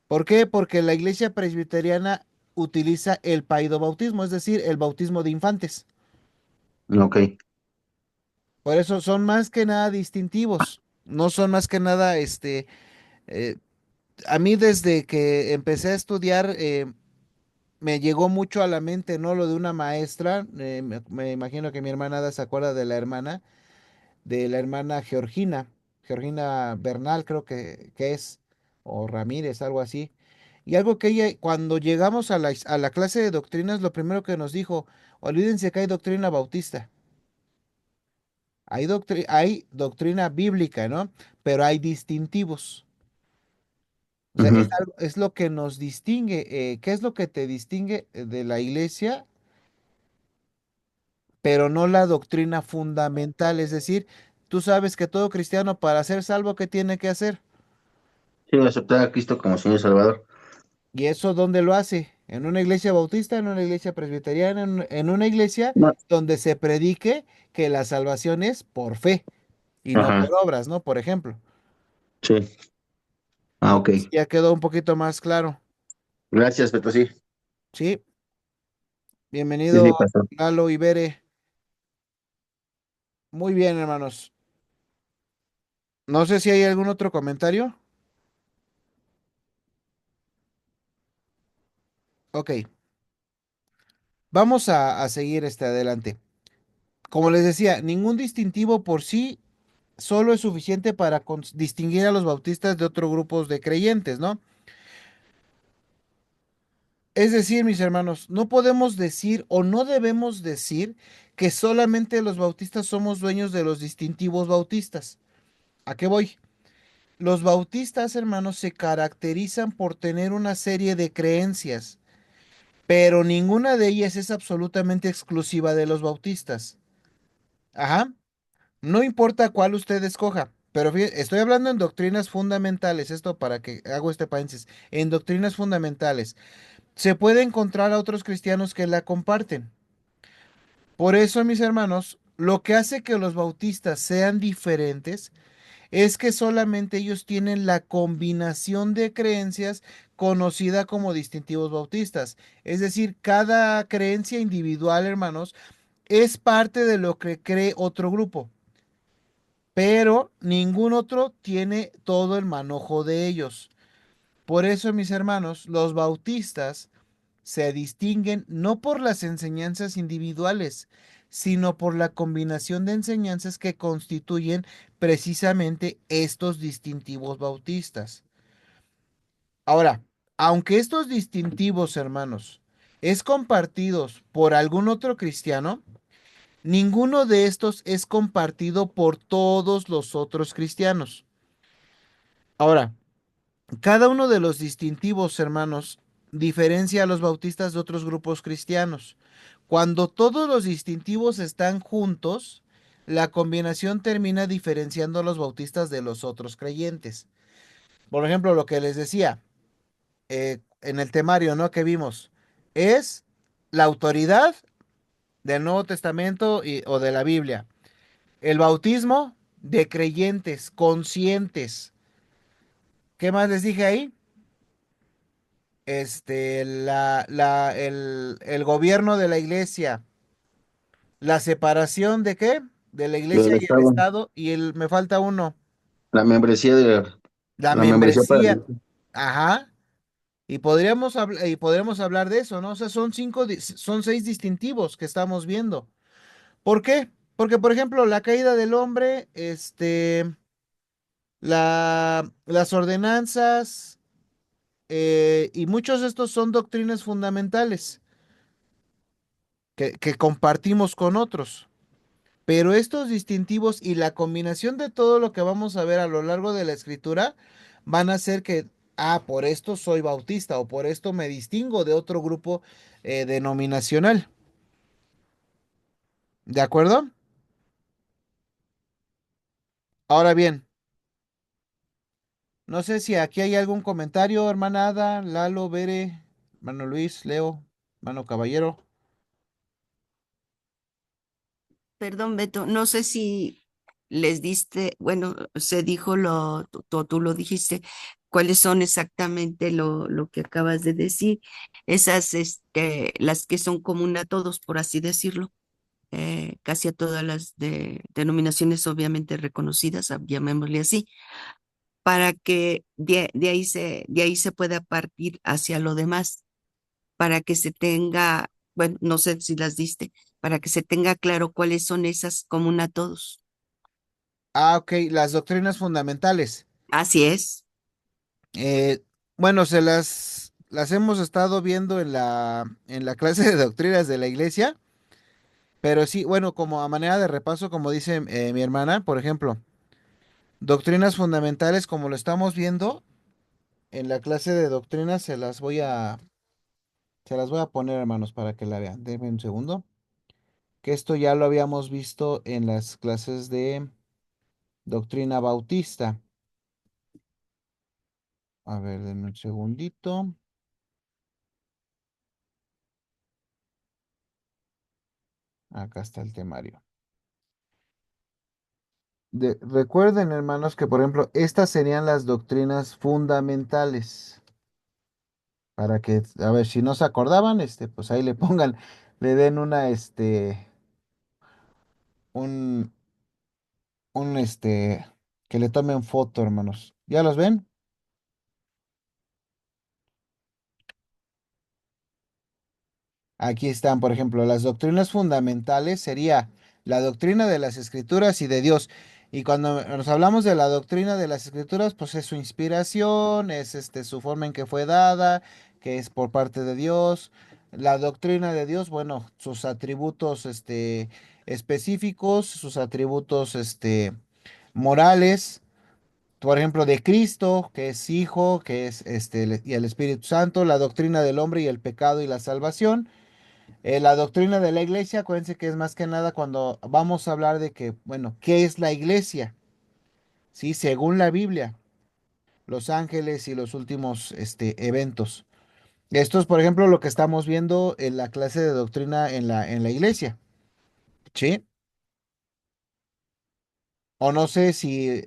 A: ¿Por qué? Porque la iglesia presbiteriana utiliza el paidobautismo, es decir, el bautismo de infantes.
B: ok.
A: Por eso son más que nada distintivos. No son más que nada, eh, a mí desde que empecé a estudiar, me llegó mucho a la mente, ¿no? Lo de una maestra, me imagino que mi hermana se acuerda de la hermana Georgina, Georgina Bernal creo que es, o Ramírez, algo así. Y algo que ella, cuando llegamos a la clase de doctrinas, lo primero que nos dijo, olvídense que hay doctrina bautista, hay doctrina bíblica, ¿no? Pero hay distintivos. O sea,
B: Ujú.
A: es lo que nos distingue. ¿Qué es lo que te distingue de la iglesia? Pero no la doctrina fundamental. Es decir, tú sabes que todo cristiano para ser salvo, ¿qué tiene que hacer?
B: Sí, aceptar a Cristo como Señor y Salvador.
A: ¿Y eso dónde lo hace? ¿En una iglesia bautista, en una iglesia presbiteriana, en una iglesia
B: No.
A: donde se predique que la salvación es por fe y no por
B: Ajá,
A: obras, ¿no? Por ejemplo.
B: sí. Ah,
A: No
B: ok.
A: sé si ya quedó un poquito más claro.
B: Gracias, Beto, sí.
A: Sí,
B: Sí,
A: bienvenido
B: sí, pastor.
A: Lalo Ibere. Muy bien, hermanos. No sé si hay algún otro comentario. Ok, vamos a seguir adelante. Como les decía, ningún distintivo por sí solo es suficiente para distinguir a los bautistas de otros grupos de creyentes, ¿no? Es decir, mis hermanos, no podemos decir o no debemos decir que solamente los bautistas somos dueños de los distintivos bautistas. ¿A qué voy? Los bautistas, hermanos, se caracterizan por tener una serie de creencias, pero ninguna de ellas es absolutamente exclusiva de los bautistas. Ajá. No importa cuál usted escoja, pero estoy hablando en doctrinas fundamentales, esto para que hago este paréntesis, en doctrinas fundamentales. Se puede encontrar a otros cristianos que la comparten. Por eso, mis hermanos, lo que hace que los bautistas sean diferentes es que solamente ellos tienen la combinación de creencias conocida como distintivos bautistas. Es decir, cada creencia individual, hermanos, es parte de lo que cree otro grupo, pero ningún otro tiene todo el manojo de ellos. Por eso, mis hermanos, los bautistas se distinguen no por las enseñanzas individuales, sino por la combinación de enseñanzas que constituyen precisamente estos distintivos bautistas. Ahora, aunque estos distintivos, hermanos, es compartidos por algún otro cristiano, ninguno de estos es compartido por todos los otros cristianos. Ahora, cada uno de los distintivos, hermanos, diferencia a los bautistas de otros grupos cristianos. Cuando todos los distintivos están juntos, la combinación termina diferenciando a los bautistas de los otros creyentes. Por ejemplo, lo que les decía en el temario, ¿no? Que vimos es la autoridad del Nuevo Testamento o de la Biblia. El bautismo de creyentes conscientes. ¿Qué más les dije ahí? El gobierno de la iglesia, la separación de qué? De la
B: Lo
A: iglesia
B: del
A: y el
B: Estado,
A: Estado, y me falta uno,
B: la membresía
A: la
B: la membresía para
A: membresía, ajá, Y podríamos hablar de eso, ¿no? O sea, son seis distintivos que estamos viendo. ¿Por qué? Porque, por ejemplo, la caída del hombre, las ordenanzas, y muchos de estos son doctrinas fundamentales que compartimos con otros. Pero estos distintivos y la combinación de todo lo que vamos a ver a lo largo de la escritura van a hacer que, por esto soy bautista o por esto me distingo de otro grupo denominacional. ¿De acuerdo? Ahora bien, no sé si aquí hay algún comentario, hermana Ada, Lalo, Bere, hermano Luis, Leo, hermano Caballero.
D: Perdón, Beto, no sé si les diste, bueno, se dijo tú lo dijiste, cuáles son exactamente lo que acabas de decir, esas, las que son común a todos, por así decirlo, casi a todas las denominaciones obviamente reconocidas, llamémosle así, para que de ahí se pueda partir hacia lo demás, para que se tenga, bueno, no sé si las diste, para que se tenga claro cuáles son esas común a todos.
A: Ok, las doctrinas fundamentales.
D: Así es.
A: Eh, bueno, las hemos estado viendo en la clase de doctrinas de la iglesia, pero sí, bueno, como a manera de repaso, como dice mi hermana, por ejemplo, doctrinas fundamentales, como lo estamos viendo en la clase de doctrinas, se las voy a poner, hermanos, para que la vean. Denme un segundo, que esto ya lo habíamos visto en las clases de doctrina bautista. A ver, denme un segundito. Acá está el temario. Recuerden, hermanos, que por ejemplo, estas serían las doctrinas fundamentales. Para que, a ver, si no se acordaban, pues ahí le pongan, le den un, un, que le tomen foto, hermanos. ¿Ya los ven? Aquí están, por ejemplo, las doctrinas fundamentales sería la doctrina de las escrituras y de Dios. Y cuando nos hablamos de la doctrina de las escrituras, pues es su inspiración, es su forma en que fue dada, que es por parte de Dios. La doctrina de Dios, bueno, sus atributos específicos, sus atributos morales, por ejemplo, de Cristo, que es Hijo, que es y el Espíritu Santo, la doctrina del hombre y el pecado y la salvación. La doctrina de la iglesia, acuérdense que es más que nada cuando vamos a hablar de que, bueno, ¿qué es la iglesia? Sí, según la Biblia, los ángeles y los últimos eventos. Esto es, por ejemplo, lo que estamos viendo en la clase de doctrina en la iglesia, ¿sí? O no sé si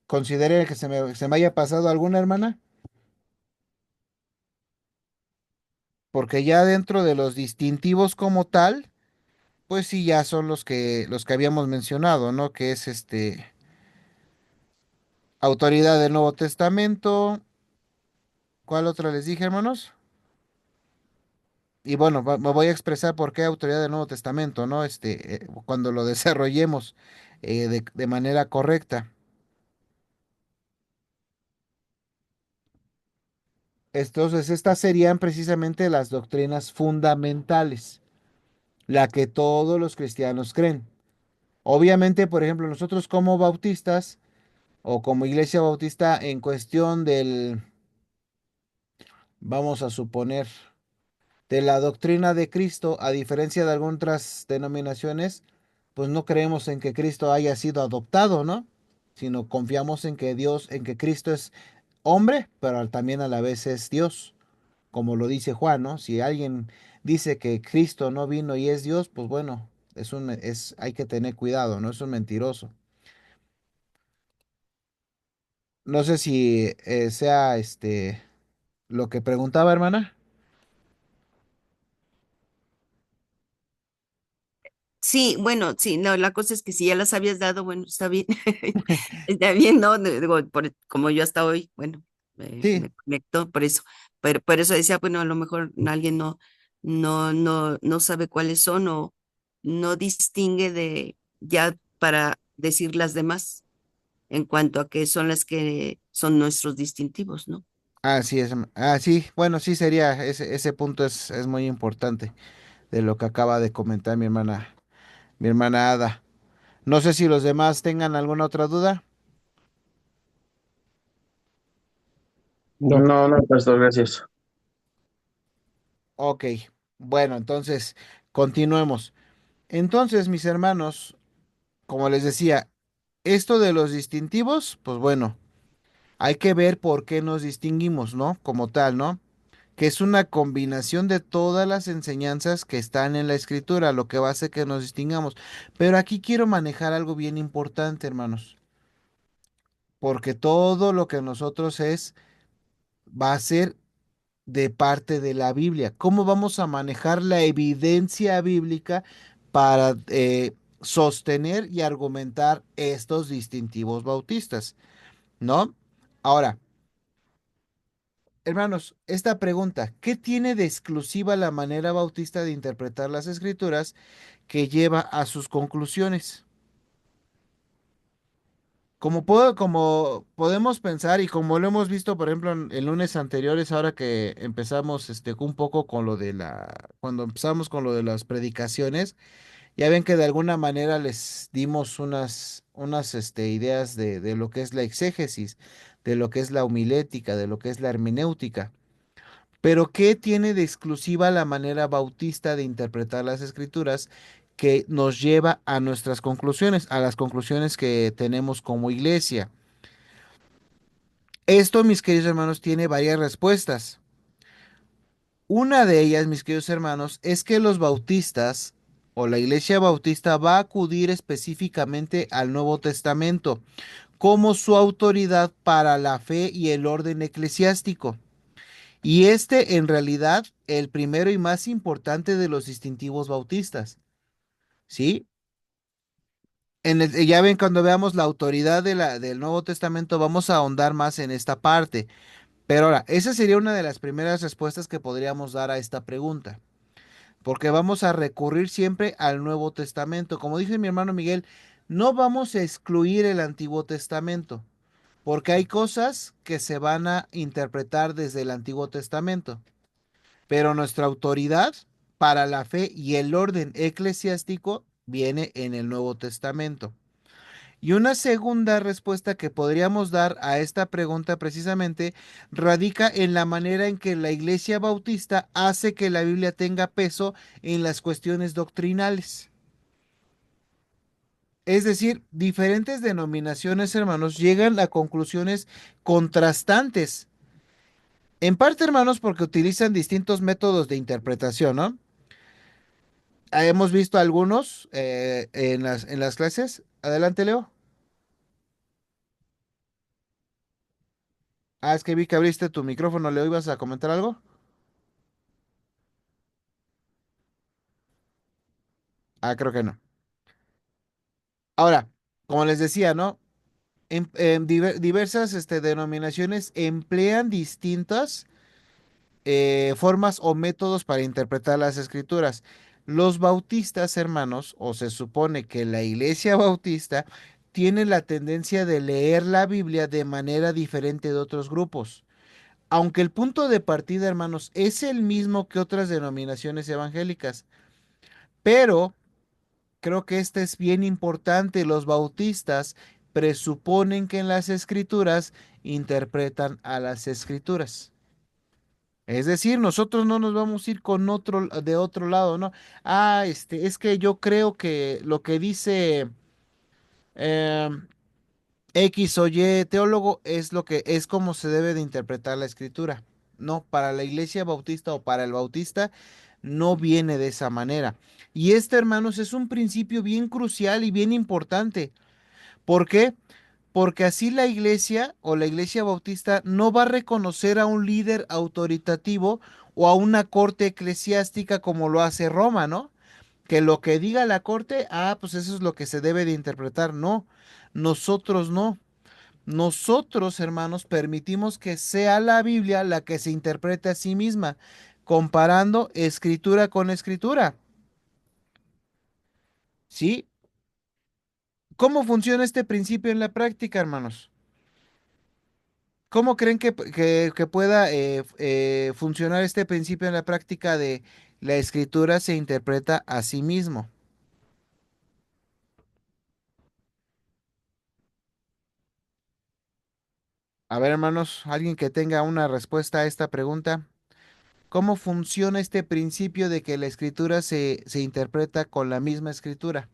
A: considere que se me haya pasado alguna hermana, porque ya dentro de los distintivos como tal, pues sí, ya son los que habíamos mencionado, ¿no? Que es autoridad del Nuevo Testamento. ¿Cuál otra les dije, hermanos? Y bueno, me voy a expresar por qué autoridad del Nuevo Testamento, ¿no? Cuando lo desarrollemos de manera correcta. Entonces, estas serían precisamente las doctrinas fundamentales, la que todos los cristianos creen. Obviamente, por ejemplo, nosotros como bautistas o como iglesia bautista en cuestión vamos a suponer, de la doctrina de Cristo, a diferencia de algunas otras denominaciones, pues no creemos en que Cristo haya sido adoptado, ¿no? Sino confiamos en que Cristo es hombre, pero también a la vez es Dios, como lo dice Juan, ¿no? Si alguien dice que Cristo no vino y es Dios, pues bueno, hay que tener cuidado, ¿no? Es un mentiroso. No sé si sea lo que preguntaba, hermana.
D: Sí, bueno, sí, no, la cosa es que si ya las habías dado, bueno, está bien, está bien, ¿no? Digo, como yo hasta hoy, bueno,
A: Sí,
D: me conecto por eso, pero por eso decía, bueno, a lo mejor alguien no sabe cuáles son o no distingue de ya para decir las demás en cuanto a que son las que son nuestros distintivos, ¿no?
A: Así es. Sí, bueno, sí sería, ese punto es muy importante de lo que acaba de comentar mi hermana Ada. No sé si los demás tengan alguna otra duda.
C: No,
B: No, no, pastor, gracias.
A: Ok, bueno, entonces, continuemos. Entonces, mis hermanos, como les decía, esto de los distintivos, pues bueno, hay que ver por qué nos distinguimos, ¿no? Como tal, ¿no? Que es una combinación de todas las enseñanzas que están en la escritura, lo que va a hacer que nos distingamos. Pero aquí quiero manejar algo bien importante, hermanos, porque todo lo que nosotros va a ser de parte de la Biblia. ¿Cómo vamos a manejar la evidencia bíblica para sostener y argumentar estos distintivos bautistas? ¿No? Ahora, hermanos, esta pregunta, ¿qué tiene de exclusiva la manera bautista de interpretar las escrituras que lleva a sus conclusiones? Como podemos pensar y como lo hemos visto, por ejemplo, en lunes anteriores, ahora que empezamos un poco con cuando empezamos con lo de las predicaciones, ya ven que de alguna manera les dimos unas ideas de lo que es la exégesis, de lo que es la homilética, de lo que es la hermenéutica. Pero ¿qué tiene de exclusiva la manera bautista de interpretar las escrituras que nos lleva a nuestras conclusiones, a las conclusiones que tenemos como iglesia? Esto, mis queridos hermanos, tiene varias respuestas. Una de ellas, mis queridos hermanos, es que los bautistas o la iglesia bautista va a acudir específicamente al Nuevo Testamento como su autoridad para la fe y el orden eclesiástico. Y en realidad, el primero y más importante de los distintivos bautistas, ¿sí? Ya ven, cuando veamos la autoridad del Nuevo Testamento, vamos a ahondar más en esta parte. Pero ahora, esa sería una de las primeras respuestas que podríamos dar a esta pregunta, porque vamos a recurrir siempre al Nuevo Testamento. Como dice mi hermano Miguel, no vamos a excluir el Antiguo Testamento, porque hay cosas que se van a interpretar desde el Antiguo Testamento. Pero nuestra autoridad para la fe y el orden eclesiástico viene en el Nuevo Testamento. Y una segunda respuesta que podríamos dar a esta pregunta precisamente radica en la manera en que la Iglesia Bautista hace que la Biblia tenga peso en las cuestiones doctrinales. Es decir, diferentes denominaciones, hermanos, llegan a conclusiones contrastantes. En parte, hermanos, porque utilizan distintos métodos de interpretación, ¿no? Hemos visto algunos en las clases. Adelante, Leo. Ah, es que vi que abriste tu micrófono, Leo. ¿Ibas a comentar algo? Ah, creo que no. Ahora, como les decía, ¿no? Diversas denominaciones emplean distintas formas o métodos para interpretar las escrituras. Los bautistas, hermanos, o se supone que la iglesia bautista tiene la tendencia de leer la Biblia de manera diferente de otros grupos. Aunque el punto de partida, hermanos, es el mismo que otras denominaciones evangélicas, pero creo que este es bien importante. Los bautistas presuponen que en las escrituras interpretan a las escrituras. Es decir, nosotros no nos vamos a ir con de otro lado, ¿no? Ah, es que yo creo que lo que dice em, X o Y teólogo es lo que es como se debe de interpretar la escritura. No, para la iglesia bautista o para el bautista no viene de esa manera. Y hermanos, es un principio bien crucial y bien importante. ¿Por qué? Porque así la iglesia o la iglesia bautista no va a reconocer a un líder autoritativo o a una corte eclesiástica como lo hace Roma, ¿no? Que lo que diga la corte, pues eso es lo que se debe de interpretar. No, nosotros no. nosotros, hermanos, permitimos que sea la Biblia la que se interprete a sí misma, comparando escritura con escritura. ¿Sí? ¿Cómo funciona este principio en la práctica, hermanos? ¿Cómo creen que pueda funcionar este principio en la práctica de la escritura se interpreta a sí mismo? A ver, hermanos, alguien que tenga una respuesta a esta pregunta. ¿Cómo funciona este principio de que la escritura se interpreta con la misma escritura?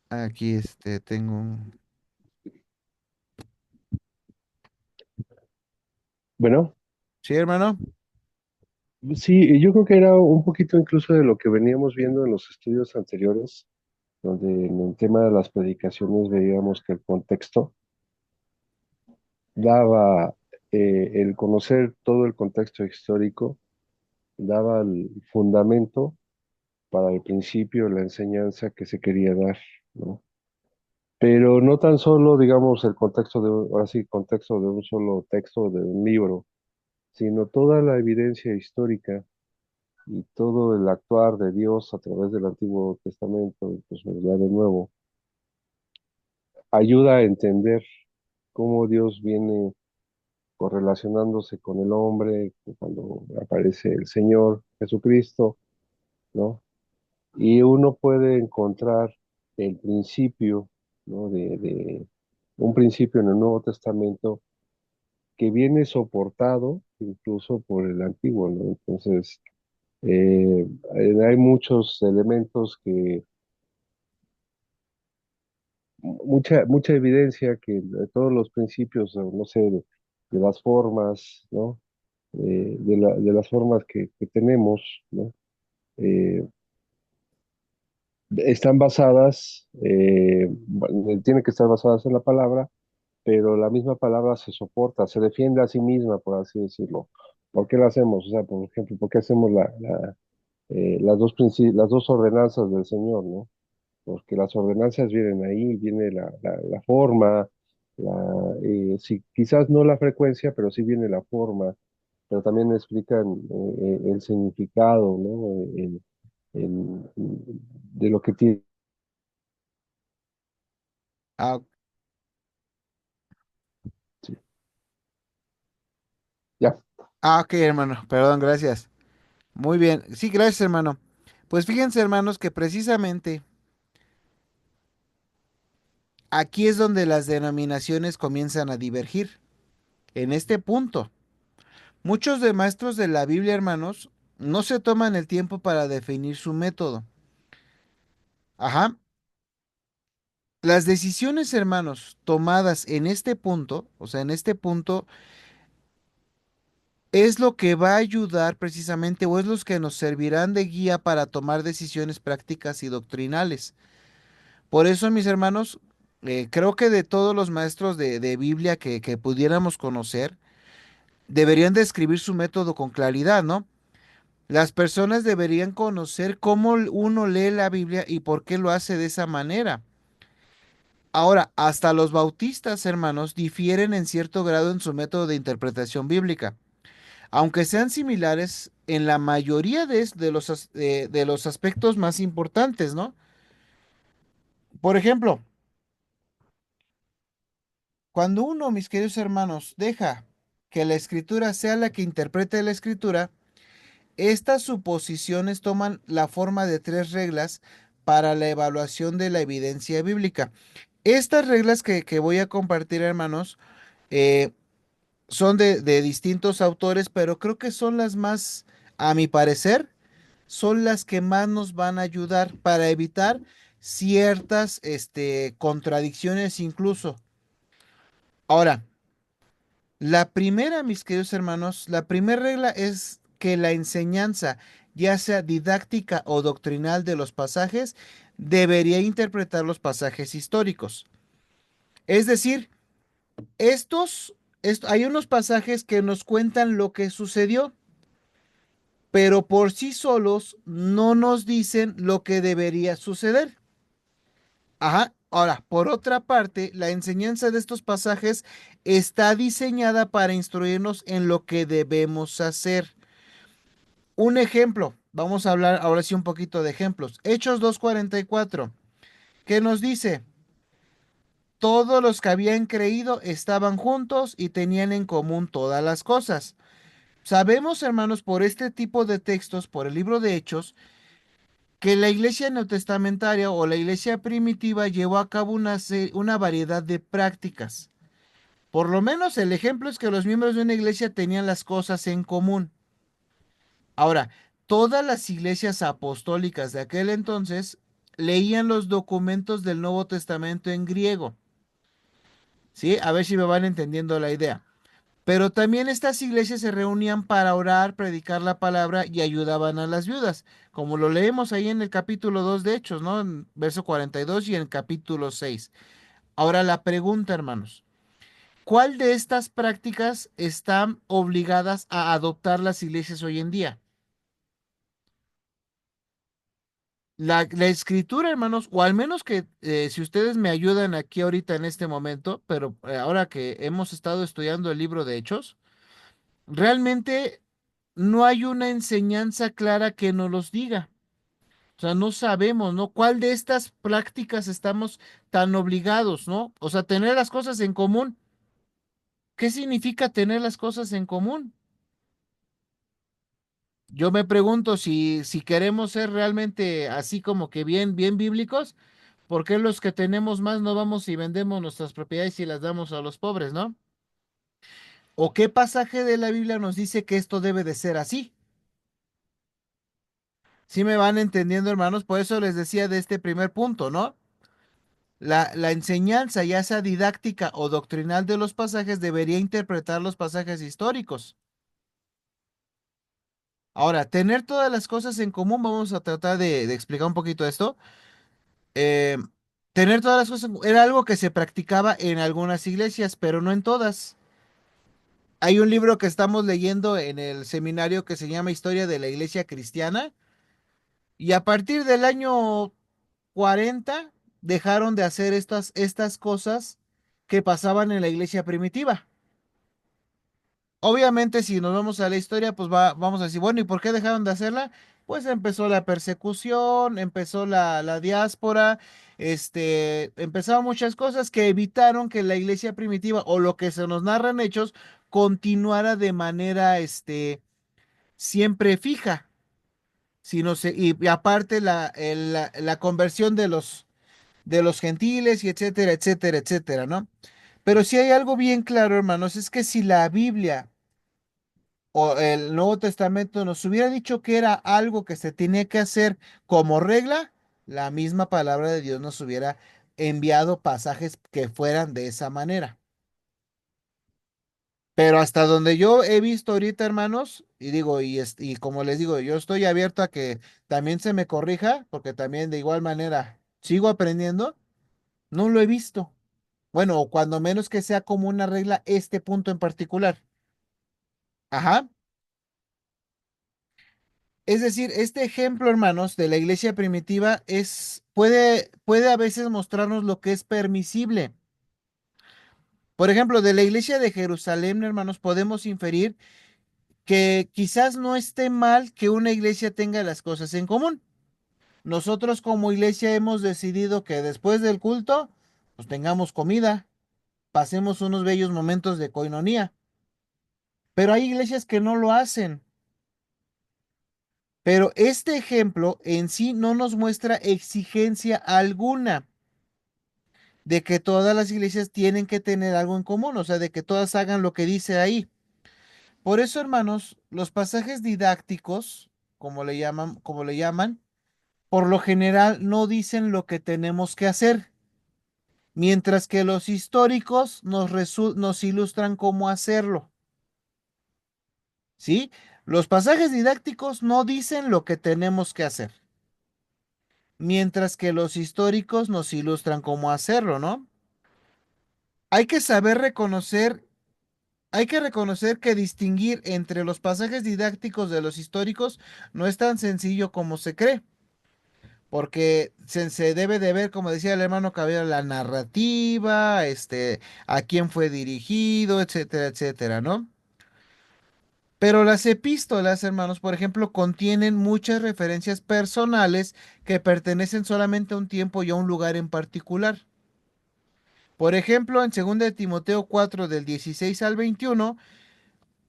A: Aquí tengo un...
C: Bueno,
A: Sí, hermano.
C: sí, yo creo que era un poquito incluso de lo que veníamos viendo en los estudios anteriores, donde en el tema de las predicaciones veíamos que el contexto daba, el conocer todo el contexto histórico, daba el fundamento para el principio, la enseñanza que se quería dar, ¿no? Pero no tan solo, digamos, el contexto ahora sí, contexto de un solo texto, de un libro, sino toda la evidencia histórica y todo el actuar de Dios a través del Antiguo Testamento, y pues ya de nuevo, ayuda a entender cómo Dios viene correlacionándose con el hombre cuando aparece el Señor Jesucristo, ¿no? Y uno puede encontrar el principio, ¿no? De un principio en el Nuevo Testamento que viene soportado incluso por el Antiguo, ¿no? Entonces, hay muchos elementos que, mucha evidencia que todos los principios, o no sé, de las formas, ¿no? De las formas que tenemos, ¿no? Eh, están basadas, bueno, tienen que estar basadas en la palabra, pero la misma palabra se soporta, se defiende a sí misma, por así decirlo. ¿Por qué lo hacemos? O sea, por ejemplo, ¿por qué hacemos las dos ordenanzas del Señor, ¿no? Porque las ordenanzas vienen ahí, viene la forma, sí, quizás no la frecuencia, pero sí viene la forma, pero también explican el significado, ¿no? De lo que tiene.
A: Ah,
C: Sí. Ya.
A: ok, hermano. Perdón, gracias. Muy bien. Sí, gracias, hermano. Pues fíjense, hermanos, que precisamente aquí es donde las denominaciones comienzan a divergir. En este punto. Muchos de maestros de la Biblia, hermanos, no se toman el tiempo para definir su método. Ajá. Las decisiones, hermanos, tomadas en este punto, o sea, en este punto, es lo que va a ayudar precisamente o es los que nos servirán de guía para tomar decisiones prácticas y doctrinales. Por eso, mis hermanos, creo que de todos los maestros de Biblia que pudiéramos conocer, deberían describir su método con claridad, ¿no? Las personas deberían conocer cómo uno lee la Biblia y por qué lo hace de esa manera. Ahora, hasta los bautistas, hermanos, difieren en cierto grado en su método de interpretación bíblica, aunque sean similares en la mayoría de los aspectos más importantes, ¿no? Por ejemplo, cuando uno, mis queridos hermanos, deja que la escritura sea la que interprete la escritura, estas suposiciones toman la forma de tres reglas para la evaluación de la evidencia bíblica. Estas reglas que voy a compartir, hermanos, eh, son de distintos autores, pero creo que son las más, a mi parecer, son las que más nos van a ayudar para evitar ciertas, contradicciones incluso. Ahora, la primera, mis queridos hermanos, la primera regla es que la enseñanza, ya sea didáctica o doctrinal de los pasajes, debería interpretar los pasajes históricos. Es decir, hay unos pasajes que nos cuentan lo que sucedió, pero por sí solos no nos dicen lo que debería suceder. Ajá. Ahora, por otra parte, la enseñanza de estos pasajes está diseñada para instruirnos en lo que debemos hacer. Un ejemplo, vamos a hablar ahora sí un poquito de ejemplos. Hechos 2:44, ¿qué nos dice? Todos los que habían creído estaban juntos y tenían en común todas las cosas. Sabemos, hermanos, por este tipo de textos, por el libro de Hechos, que la iglesia neotestamentaria o la iglesia primitiva llevó a cabo una variedad de prácticas. Por lo menos el ejemplo es que los miembros de una iglesia tenían las cosas en común. Ahora, todas las iglesias apostólicas de aquel entonces leían los documentos del Nuevo Testamento en griego. ¿Sí? A ver si me van entendiendo la idea. Pero también estas iglesias se reunían para orar, predicar la palabra y ayudaban a las viudas, como lo leemos ahí en el capítulo 2 de Hechos, ¿no? En verso 42 y en el capítulo 6. Ahora la pregunta, hermanos, ¿cuál de estas prácticas están obligadas a adoptar las iglesias hoy en día? La escritura, hermanos, o al menos que si ustedes me ayudan aquí ahorita en este momento, pero ahora que hemos estado estudiando el libro de Hechos, realmente no hay una enseñanza clara que nos los diga. O sea, no sabemos, ¿no? ¿Cuál de estas prácticas estamos tan obligados, ¿no? O sea, tener las cosas en común. ¿Qué significa tener las cosas en común? Yo me pregunto si queremos ser realmente así como que bien bíblicos, ¿por qué los que tenemos más no vamos y vendemos nuestras propiedades y las damos a los pobres, ¿no? ¿O qué pasaje de la Biblia nos dice que esto debe de ser así? Sí me van entendiendo, hermanos, por eso les decía de este primer punto, ¿no? La enseñanza, ya sea didáctica o doctrinal de los pasajes, debería interpretar los pasajes históricos. Ahora, tener todas las cosas en común, vamos a tratar de explicar un poquito esto. Eh, tener todas las cosas era algo que se practicaba en algunas iglesias, pero no en todas. Hay un libro que estamos leyendo en el seminario que se llama Historia de la Iglesia Cristiana, y a partir del año 40 dejaron de hacer estas cosas que pasaban en la iglesia primitiva. Obviamente, si nos vamos a la historia, pues vamos a decir, bueno, ¿y por qué dejaron de hacerla? Pues empezó la persecución, empezó la diáspora, empezaron muchas cosas que evitaron que la iglesia primitiva o lo que se nos narran hechos continuara de manera, siempre fija. Sino y aparte la conversión de los gentiles y etcétera, etcétera, etcétera, ¿no? Pero si hay algo bien claro, hermanos, es que si la Biblia o el Nuevo Testamento nos hubiera dicho que era algo que se tenía que hacer como regla, la misma palabra de Dios nos hubiera enviado pasajes que fueran de esa manera. Pero hasta donde yo he visto ahorita, hermanos, y digo, y como les digo, yo estoy abierto a que también se me corrija, porque también de igual manera sigo aprendiendo, no lo he visto. Bueno, o cuando menos que sea como una regla este punto en particular. Ajá. Es decir, este ejemplo, hermanos, de la iglesia primitiva puede a veces mostrarnos lo que es permisible. Por ejemplo, de la iglesia de Jerusalén, hermanos, podemos inferir que quizás no esté mal que una iglesia tenga las cosas en común. Nosotros como iglesia hemos decidido que después del culto, pues tengamos comida, pasemos unos bellos momentos de coinonía. Pero hay iglesias que no lo hacen. Pero este ejemplo en sí no nos muestra exigencia alguna de que todas las iglesias tienen que tener algo en común, o sea, de que todas hagan lo que dice ahí. Por eso, hermanos, los pasajes didácticos, como le llaman, por lo general no dicen lo que tenemos que hacer, mientras que los históricos nos ilustran cómo hacerlo, ¿sí? Los pasajes didácticos no dicen lo que tenemos que hacer, mientras que los históricos nos ilustran cómo hacerlo, ¿no? Hay que saber reconocer Hay que reconocer que distinguir entre los pasajes didácticos de los históricos no es tan sencillo como se cree, porque se debe de ver, como decía el hermano Caballero, la narrativa, a quién fue dirigido, etcétera, etcétera, ¿no? Pero las epístolas, hermanos, por ejemplo, contienen muchas referencias personales que pertenecen solamente a un tiempo y a un lugar en particular. Por ejemplo, en 2 de Timoteo 4 del 16 al 21,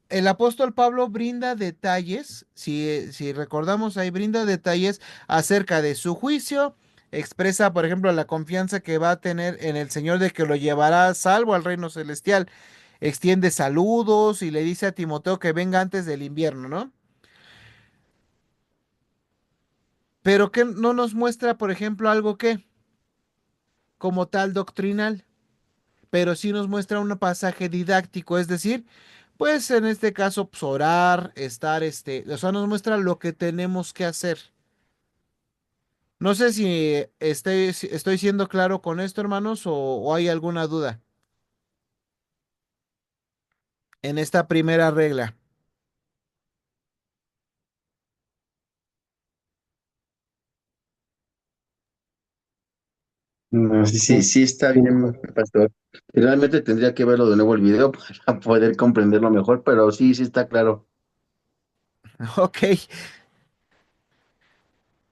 A: el apóstol Pablo brinda detalles, si recordamos ahí, brinda detalles acerca de su juicio, expresa, por ejemplo, la confianza que va a tener en el Señor de que lo llevará a salvo al reino celestial. Extiende saludos y le dice a Timoteo que venga antes del invierno, ¿no? Pero que no nos muestra, por ejemplo, algo que, como tal, doctrinal, pero sí nos muestra un pasaje didáctico, es decir, pues en este caso, pues, orar, estar, o sea, nos muestra lo que tenemos que hacer. No sé si estoy siendo claro con esto, hermanos, o hay alguna duda en esta primera regla.
B: No, sí, sí,
C: Sí,
B: sí está
C: sí,
B: bien, pastor. Realmente tendría que verlo de nuevo el video para poder comprenderlo mejor, pero sí, sí está claro.
A: Ok,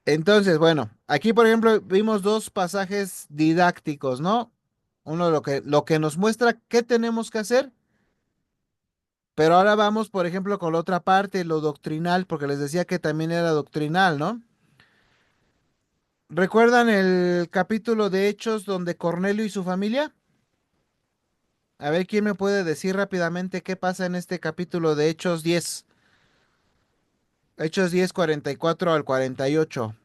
A: entonces, bueno, aquí por ejemplo vimos dos pasajes didácticos, ¿no? Uno lo que nos muestra qué tenemos que hacer, pero ahora vamos, por ejemplo, con la otra parte, lo doctrinal, porque les decía que también era doctrinal, ¿no? ¿Recuerdan el capítulo de Hechos donde Cornelio y su familia? A ver, ¿quién me puede decir rápidamente qué pasa en este capítulo de Hechos 10? Hechos 10, 44 al 48.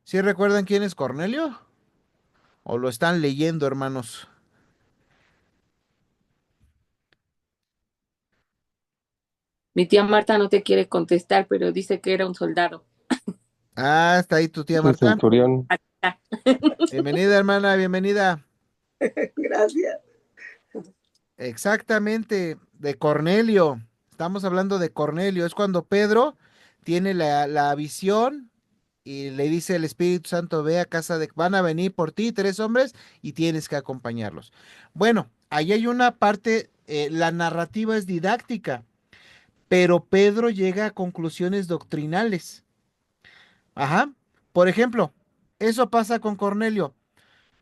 A: ¿Sí recuerdan quién es Cornelio? ¿O lo están leyendo, hermanos?
G: Mi tía Marta no te quiere contestar, pero dice que era un soldado.
A: Ah, está ahí tu tía
C: es el
A: Marta.
C: centurión.
G: Ah,
A: Bienvenida, hermana, bienvenida.
G: gracias.
A: Exactamente, de Cornelio. Estamos hablando de Cornelio. Es cuando Pedro tiene la visión y le dice el Espíritu Santo, ve a casa de... Van a venir por ti tres hombres y tienes que acompañarlos. Bueno, ahí hay una parte, la narrativa es didáctica, pero Pedro llega a conclusiones doctrinales. Ajá. Por ejemplo, eso pasa con Cornelio.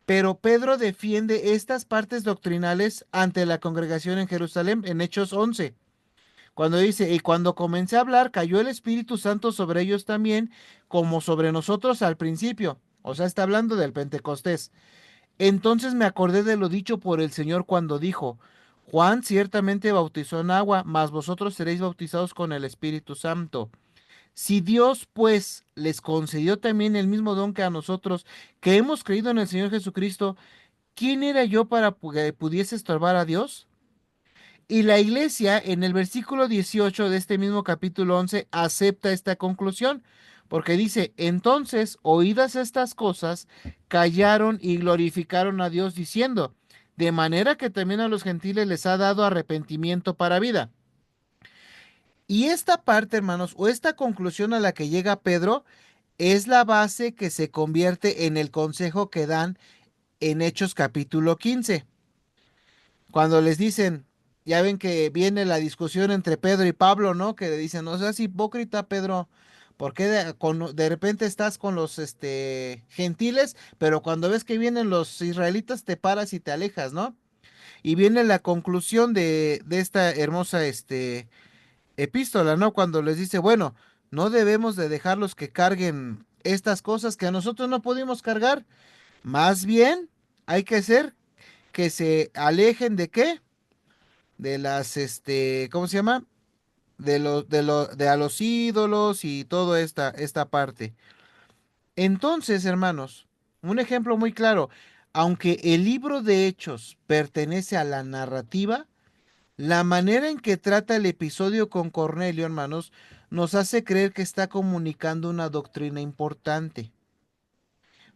A: Pero Pedro defiende estas partes doctrinales ante la congregación en Jerusalén en Hechos 11, cuando dice, y cuando comencé a hablar, cayó el Espíritu Santo sobre ellos también, como sobre nosotros al principio. O sea, está hablando del Pentecostés. Entonces me acordé de lo dicho por el Señor cuando dijo, Juan ciertamente bautizó en agua, mas vosotros seréis bautizados con el Espíritu Santo. Si Dios, pues, les concedió también el mismo don que a nosotros, que hemos creído en el Señor Jesucristo, ¿quién era yo para que pudiese estorbar a Dios? Y la iglesia en el versículo 18 de este mismo capítulo 11 acepta esta conclusión, porque dice, entonces, oídas estas cosas, callaron y glorificaron a Dios diciendo, de manera que también a los gentiles les ha dado arrepentimiento para vida. Y esta parte, hermanos, o esta conclusión a la que llega Pedro, es la base que se convierte en el consejo que dan en Hechos capítulo 15. Cuando les dicen, ya ven que viene la discusión entre Pedro y Pablo, ¿no? Que le dicen, no seas hipócrita, Pedro, ¿por qué de repente estás con los gentiles, pero cuando ves que vienen los israelitas te paras y te alejas, ¿no? Y viene la conclusión de esta hermosa epístola, ¿no? Cuando les dice, bueno, no debemos de dejarlos que carguen estas cosas que a nosotros no pudimos cargar, más bien hay que hacer que se alejen de qué? De las, ¿cómo se llama? De a los ídolos y toda esta parte. Entonces, hermanos, un ejemplo muy claro, aunque el libro de Hechos pertenece a la narrativa, la manera en que trata el episodio con Cornelio, hermanos, nos hace creer que está comunicando una doctrina importante.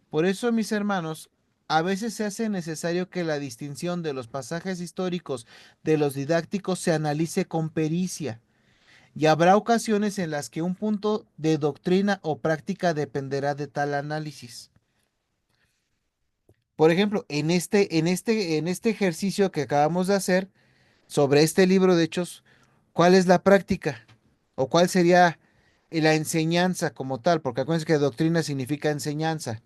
A: Por eso, mis hermanos, a veces se hace necesario que la distinción de los pasajes históricos de los didácticos se analice con pericia, y habrá ocasiones en las que un punto de doctrina o práctica dependerá de tal análisis. Por ejemplo, en este ejercicio que acabamos de hacer sobre este libro de Hechos, ¿cuál es la práctica? ¿O cuál sería la enseñanza como tal? Porque acuérdense que doctrina significa enseñanza.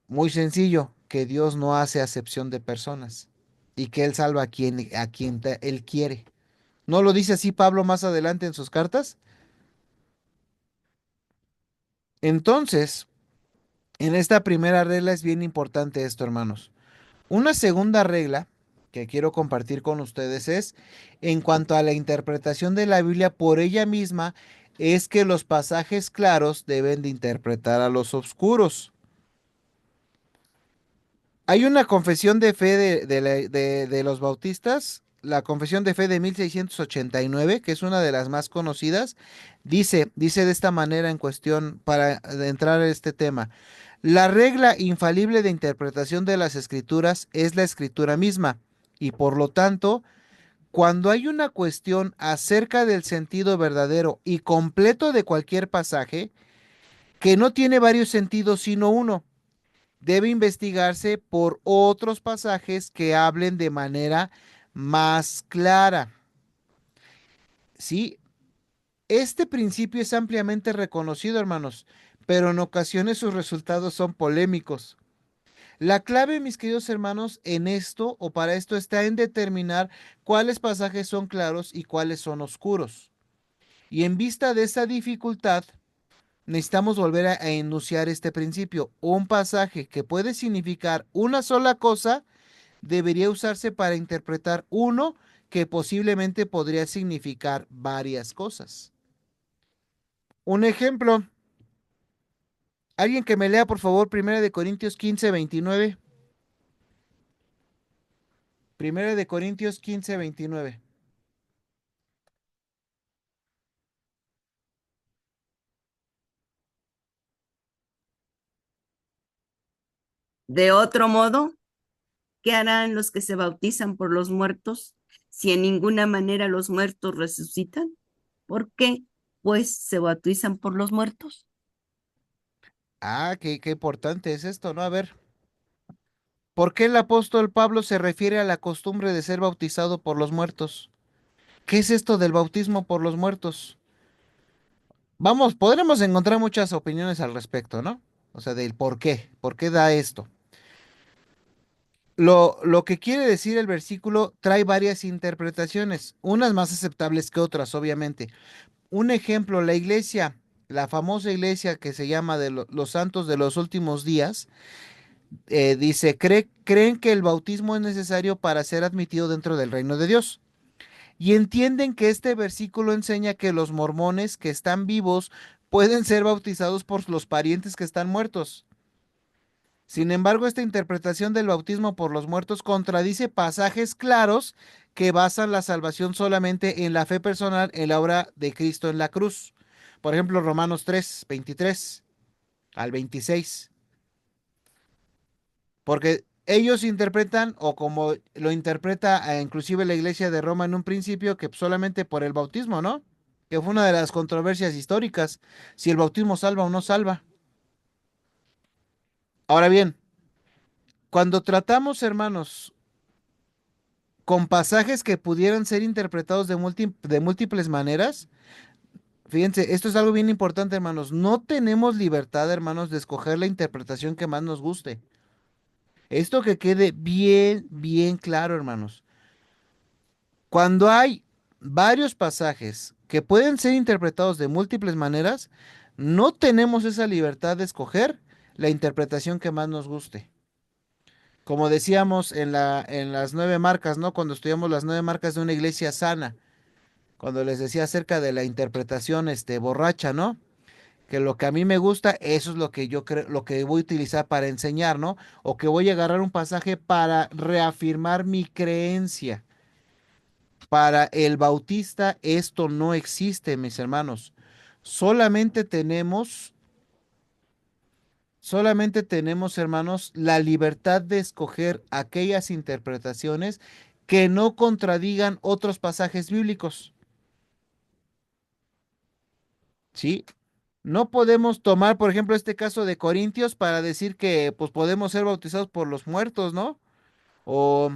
A: Muy sencillo, que Dios no hace acepción de personas y que Él salva a quien Él quiere. ¿No lo dice así Pablo más adelante en sus cartas? Entonces, en esta primera regla es bien importante esto, hermanos. Una segunda regla que quiero compartir con ustedes es, en cuanto a la interpretación de la Biblia por ella misma, es que los pasajes claros deben de interpretar a los oscuros. Hay una confesión de fe de los bautistas, la confesión de fe de 1689, que es una de las más conocidas. Dice de esta manera en cuestión para entrar a este tema. La regla infalible de interpretación de las escrituras es la escritura misma, y por lo tanto, cuando hay una cuestión acerca del sentido verdadero y completo de cualquier pasaje, que no tiene varios sentidos sino uno, debe investigarse por otros pasajes que hablen de manera más clara. Sí, este principio es ampliamente reconocido, hermanos, pero en ocasiones sus resultados son polémicos. La clave, mis queridos hermanos, en esto o para esto está en determinar cuáles pasajes son claros y cuáles son oscuros. Y en vista de esa dificultad, necesitamos volver a enunciar este principio. Un pasaje que puede significar una sola cosa debería usarse para interpretar uno que posiblemente podría significar varias cosas. Un ejemplo, alguien que me lea por favor 1 Corintios 15:29. 1 Corintios 15:29.
D: De otro modo, ¿qué harán los que se bautizan por los muertos si en ninguna manera los muertos resucitan? ¿Por qué, pues, se bautizan por los muertos?
A: Ah, qué importante es esto, ¿no? A ver, ¿por qué el apóstol Pablo se refiere a la costumbre de ser bautizado por los muertos? ¿Qué es esto del bautismo por los muertos? Vamos, podremos encontrar muchas opiniones al respecto, ¿no? O sea, del por qué da esto. Lo que quiere decir el versículo trae varias interpretaciones, unas más aceptables que otras, obviamente. Un ejemplo, la iglesia, la famosa iglesia que se llama de los santos de los últimos días, dice, creen que el bautismo es necesario para ser admitido dentro del reino de Dios. Y entienden que este versículo enseña que los mormones que están vivos pueden ser bautizados por los parientes que están muertos. Sin embargo, esta interpretación del bautismo por los muertos contradice pasajes claros que basan la salvación solamente en la fe personal en la obra de Cristo en la cruz. Por ejemplo, Romanos 3:23 al 26. Porque ellos interpretan, o como lo interpreta inclusive la iglesia de Roma en un principio, que solamente por el bautismo, ¿no? Que fue una de las controversias históricas, si el bautismo salva o no salva. Ahora bien, cuando tratamos, hermanos, con pasajes que pudieran ser interpretados de múltiples maneras, fíjense, esto es algo bien importante, hermanos. No tenemos libertad, hermanos, de escoger la interpretación que más nos guste. Esto que quede bien, bien claro, hermanos. Cuando hay varios pasajes que pueden ser interpretados de múltiples maneras, no tenemos esa libertad de escoger la interpretación que más nos guste. Como decíamos en las 9 marcas, ¿no? Cuando estudiamos las 9 marcas de una iglesia sana, cuando les decía acerca de la interpretación, borracha, ¿no? Que lo que a mí me gusta, eso es lo que yo creo, lo que voy a utilizar para enseñar, ¿no? O que voy a agarrar un pasaje para reafirmar mi creencia. Para el bautista esto no existe, mis hermanos. Solamente tenemos, solamente tenemos, hermanos, la libertad de escoger aquellas interpretaciones que no contradigan otros pasajes bíblicos. ¿Sí? No podemos tomar, por ejemplo, este caso de Corintios para decir que pues podemos ser bautizados por los muertos, ¿no? O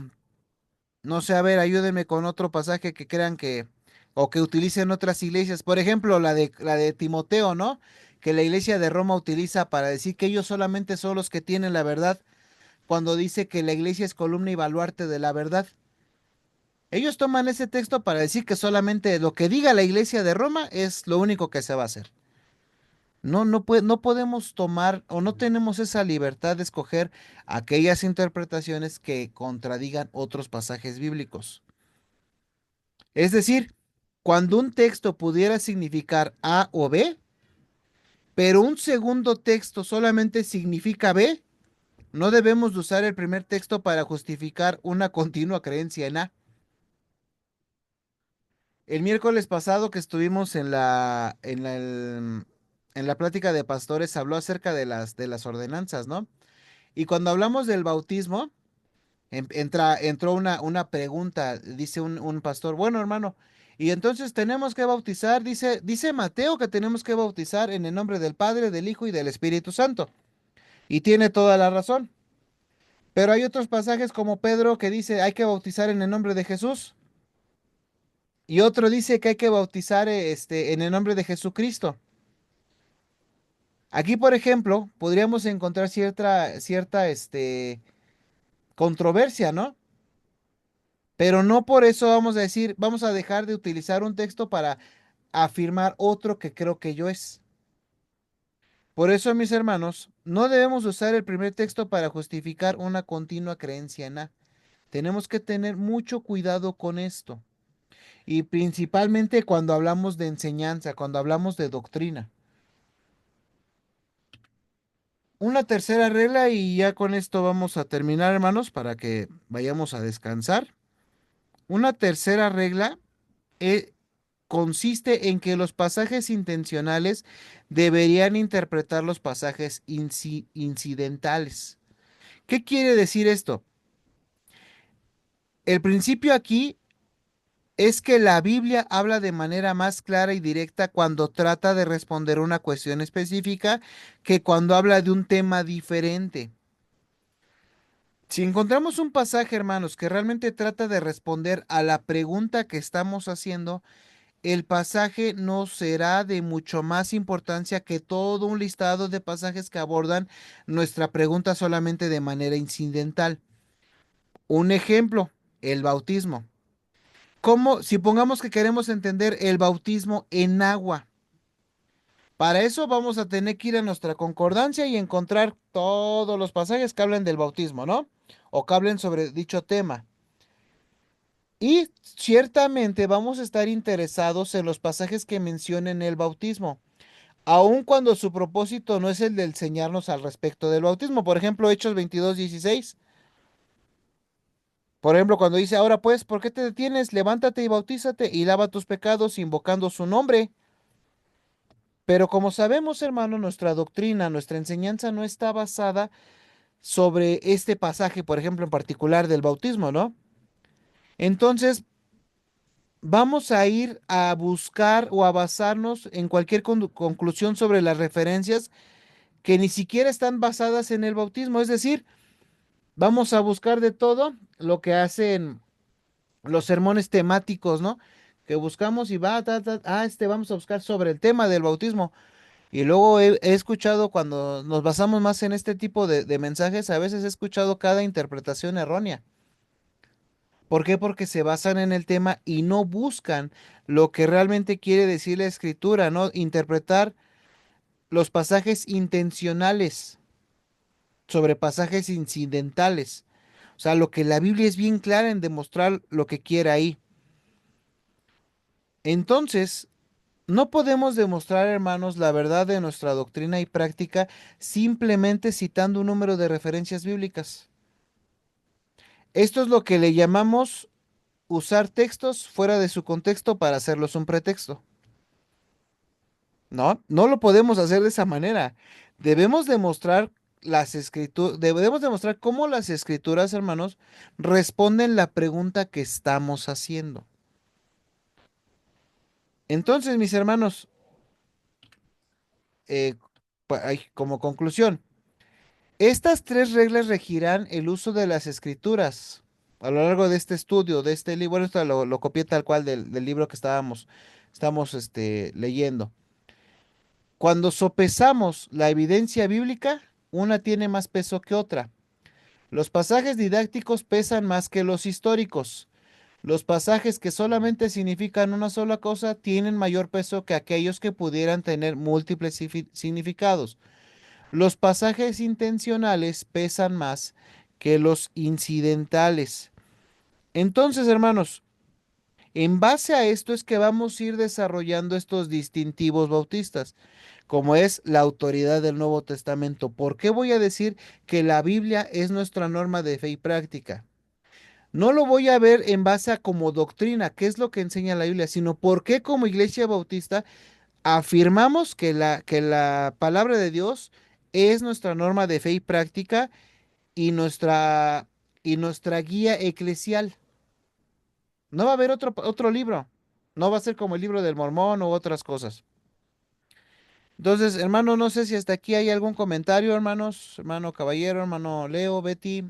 A: no sé, a ver, ayúdenme con otro pasaje que crean que o que utilicen otras iglesias. Por ejemplo, la de Timoteo, ¿no? Que la iglesia de Roma utiliza para decir que ellos solamente son los que tienen la verdad cuando dice que la iglesia es columna y baluarte de la verdad. Ellos toman ese texto para decir que solamente lo que diga la iglesia de Roma es lo único que se va a hacer. No podemos tomar o no tenemos esa libertad de escoger aquellas interpretaciones que contradigan otros pasajes bíblicos. Es decir, cuando un texto pudiera significar A o B, pero un segundo texto solamente significa B, no debemos de usar el primer texto para justificar una continua creencia en A. El miércoles pasado que estuvimos en la plática de pastores habló acerca de las ordenanzas, ¿no? Y cuando hablamos del bautismo, entró una pregunta, dice un pastor, bueno, hermano, y entonces tenemos que bautizar, dice Mateo que tenemos que bautizar en el nombre del Padre, del Hijo y del Espíritu Santo. Y tiene toda la razón. Pero hay otros pasajes como Pedro que dice hay que bautizar en el nombre de Jesús. Y otro dice que hay que bautizar en el nombre de Jesucristo. Aquí, por ejemplo, podríamos encontrar cierta controversia, ¿no? Pero no por eso vamos a decir, vamos a dejar de utilizar un texto para afirmar otro que creo que yo es. Por eso, mis hermanos, no debemos usar el primer texto para justificar una continua creencia en A. Tenemos que tener mucho cuidado con esto. Y principalmente cuando hablamos de enseñanza, cuando hablamos de doctrina. Una tercera regla y ya con esto vamos a terminar, hermanos, para que vayamos a descansar. Una tercera regla es consiste en que los pasajes intencionales deberían interpretar los pasajes incidentales. ¿Qué quiere decir esto? El principio aquí es que la Biblia habla de manera más clara y directa cuando trata de responder una cuestión específica que cuando habla de un tema diferente. Si encontramos un pasaje, hermanos, que realmente trata de responder a la pregunta que estamos haciendo, el pasaje no será de mucho más importancia que todo un listado de pasajes que abordan nuestra pregunta solamente de manera incidental. Un ejemplo, el bautismo. ¿Cómo, si pongamos que queremos entender el bautismo en agua? Para eso vamos a tener que ir a nuestra concordancia y encontrar todos los pasajes que hablen del bautismo, ¿no? O que hablen sobre dicho tema. Y ciertamente vamos a estar interesados en los pasajes que mencionen el bautismo, aun cuando su propósito no es el de enseñarnos al respecto del bautismo. Por ejemplo, Hechos 22:16. Por ejemplo, cuando dice, ahora pues, ¿por qué te detienes? Levántate y bautízate y lava tus pecados invocando su nombre. Pero como sabemos, hermano, nuestra doctrina, nuestra enseñanza no está basada sobre este pasaje, por ejemplo, en particular del bautismo, ¿no? Entonces, vamos a ir a buscar o a basarnos en cualquier conclusión sobre las referencias que ni siquiera están basadas en el bautismo. Es decir, vamos a buscar de todo lo que hacen los sermones temáticos, ¿no? Que buscamos y vamos a buscar sobre el tema del bautismo. Y luego he escuchado cuando nos basamos más en este tipo de mensajes, a veces he escuchado cada interpretación errónea. ¿Por qué? Porque se basan en el tema y no buscan lo que realmente quiere decir la escritura, ¿no? Interpretar los pasajes intencionales sobre pasajes incidentales. O sea, lo que la Biblia es bien clara en demostrar lo que quiere ahí. Entonces, no podemos demostrar, hermanos, la verdad de nuestra doctrina y práctica simplemente citando un número de referencias bíblicas. Esto es lo que le llamamos usar textos fuera de su contexto para hacerlos un pretexto. No, no lo podemos hacer de esa manera. Debemos demostrar debemos demostrar cómo las escrituras, hermanos, responden la pregunta que estamos haciendo. Entonces, mis hermanos, eh, como conclusión, estas tres reglas regirán el uso de las escrituras a lo largo de este estudio, de este libro. Bueno, esto lo copié tal cual del libro que estamos leyendo. Cuando sopesamos la evidencia bíblica, una tiene más peso que otra. Los pasajes didácticos pesan más que los históricos. Los pasajes que solamente significan una sola cosa tienen mayor peso que aquellos que pudieran tener múltiples significados. Los pasajes intencionales pesan más que los incidentales. Entonces, hermanos, en base a esto es que vamos a ir desarrollando estos distintivos bautistas, como es la autoridad del Nuevo Testamento. ¿Por qué voy a decir que la Biblia es nuestra norma de fe y práctica? No lo voy a ver en base a como doctrina, qué es lo que enseña la Biblia, sino por qué como Iglesia Bautista afirmamos que la palabra de Dios es nuestra norma de fe y práctica y nuestra guía eclesial. No va a haber otro libro. No va a ser como el libro del Mormón u otras cosas. Entonces, hermano, no sé si hasta aquí hay algún comentario, hermanos. Hermano Caballero, hermano Leo, Betty,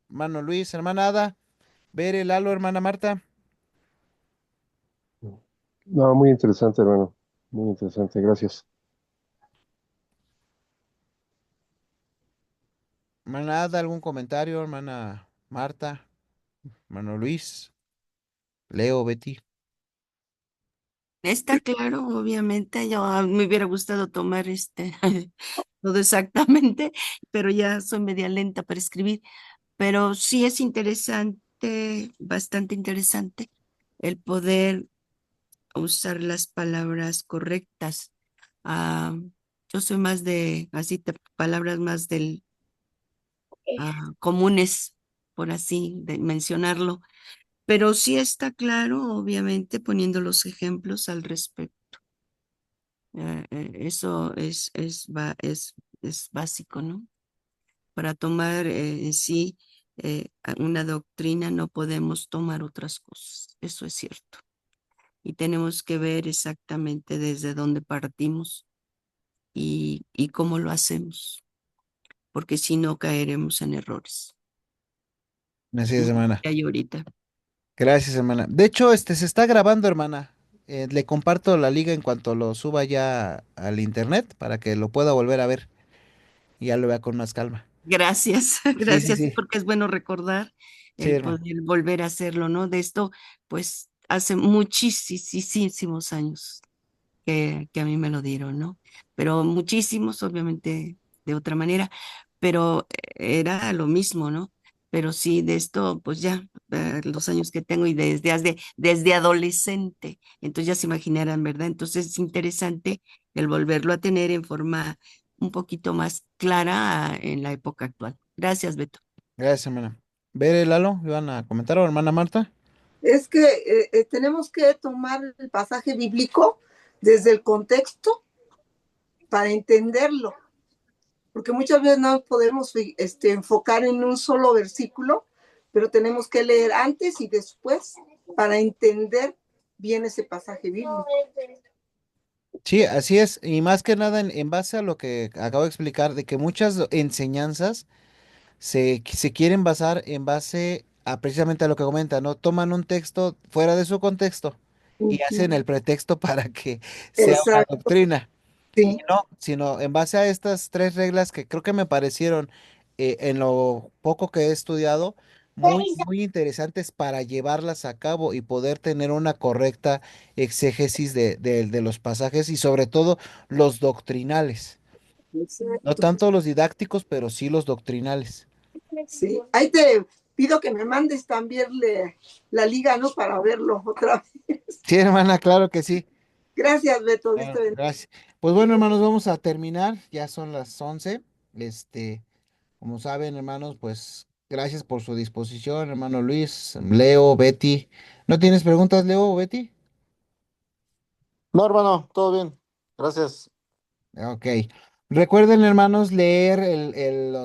A: hermano Luis, hermana Ada, Bere, Lalo, hermana Marta.
C: No, muy interesante, hermano. Muy interesante, gracias.
A: Hermana Ada, ¿algún comentario? Hermana Marta, hermano Luis, Leo, Betty.
D: Está claro, obviamente, yo me hubiera gustado tomar todo exactamente, pero ya soy media lenta para escribir. Pero sí es interesante, bastante interesante, el poder usar las palabras correctas. Ah, yo soy más de, palabras más del comunes, por así de mencionarlo. Pero sí está claro, obviamente, poniendo los ejemplos al respecto. Eso es básico, ¿no? Para tomar en sí una doctrina no podemos tomar otras cosas. Eso es cierto. Y tenemos que ver exactamente desde dónde partimos y cómo lo hacemos, porque si no caeremos en errores.
A: Así es,
D: Como
A: hermana.
D: hay ahorita.
A: Gracias, hermana. De hecho, se está grabando, hermana. Le comparto la liga en cuanto lo suba ya al internet para que lo pueda volver a ver y ya lo vea con más calma.
D: Gracias,
A: Sí, sí,
D: gracias,
A: sí.
D: porque es bueno recordar
A: Sí,
D: el
A: hermano.
D: poder volver a hacerlo, ¿no? De esto, pues hace muchísimos años que a mí me lo dieron, ¿no? Pero muchísimos, obviamente, de otra manera, pero era lo mismo, ¿no? Pero sí, de esto, pues ya, los años que tengo y desde adolescente, entonces ya se imaginarán, ¿verdad? Entonces es interesante el volverlo a tener en forma un poquito más clara en la época actual. Gracias, Beto.
A: Gracias, hermana. Ver, Lalo, ¿iban a comentar o hermana Marta?
H: Es que tenemos que tomar el pasaje bíblico desde el contexto para entenderlo, porque muchas veces no podemos enfocar en un solo versículo, pero tenemos que leer antes y después para entender bien ese pasaje bíblico.
A: Sí, así es. Y más que nada en base a lo que acabo de explicar, de que muchas enseñanzas se quieren basar en base a precisamente a lo que comenta, ¿no? Toman un texto fuera de su contexto y hacen el pretexto para que sea una
H: Exacto,
A: doctrina. Y
H: sí,
A: no, sino en base a estas tres reglas que creo que me parecieron en lo poco que he estudiado muy interesantes para llevarlas a cabo y poder tener una correcta exégesis de los pasajes y sobre todo los doctrinales. No
H: exacto.
A: tanto los didácticos, pero sí los doctrinales.
H: Sí. Ahí te pido que me mandes también la liga, ¿no? Para verlo otra vez.
A: Sí, hermana, claro que sí.
H: Gracias, Beto. Dios te
A: Claro,
H: bendiga.
A: gracias. Pues bueno, hermanos, vamos a terminar. Ya son las 11. Como saben, hermanos, pues Gracias por su disposición, hermano Luis, Leo, Betty. ¿No tienes preguntas, Leo o Betty?
F: No, hermano, todo bien. Gracias.
A: Ok. Recuerden, hermanos, leer el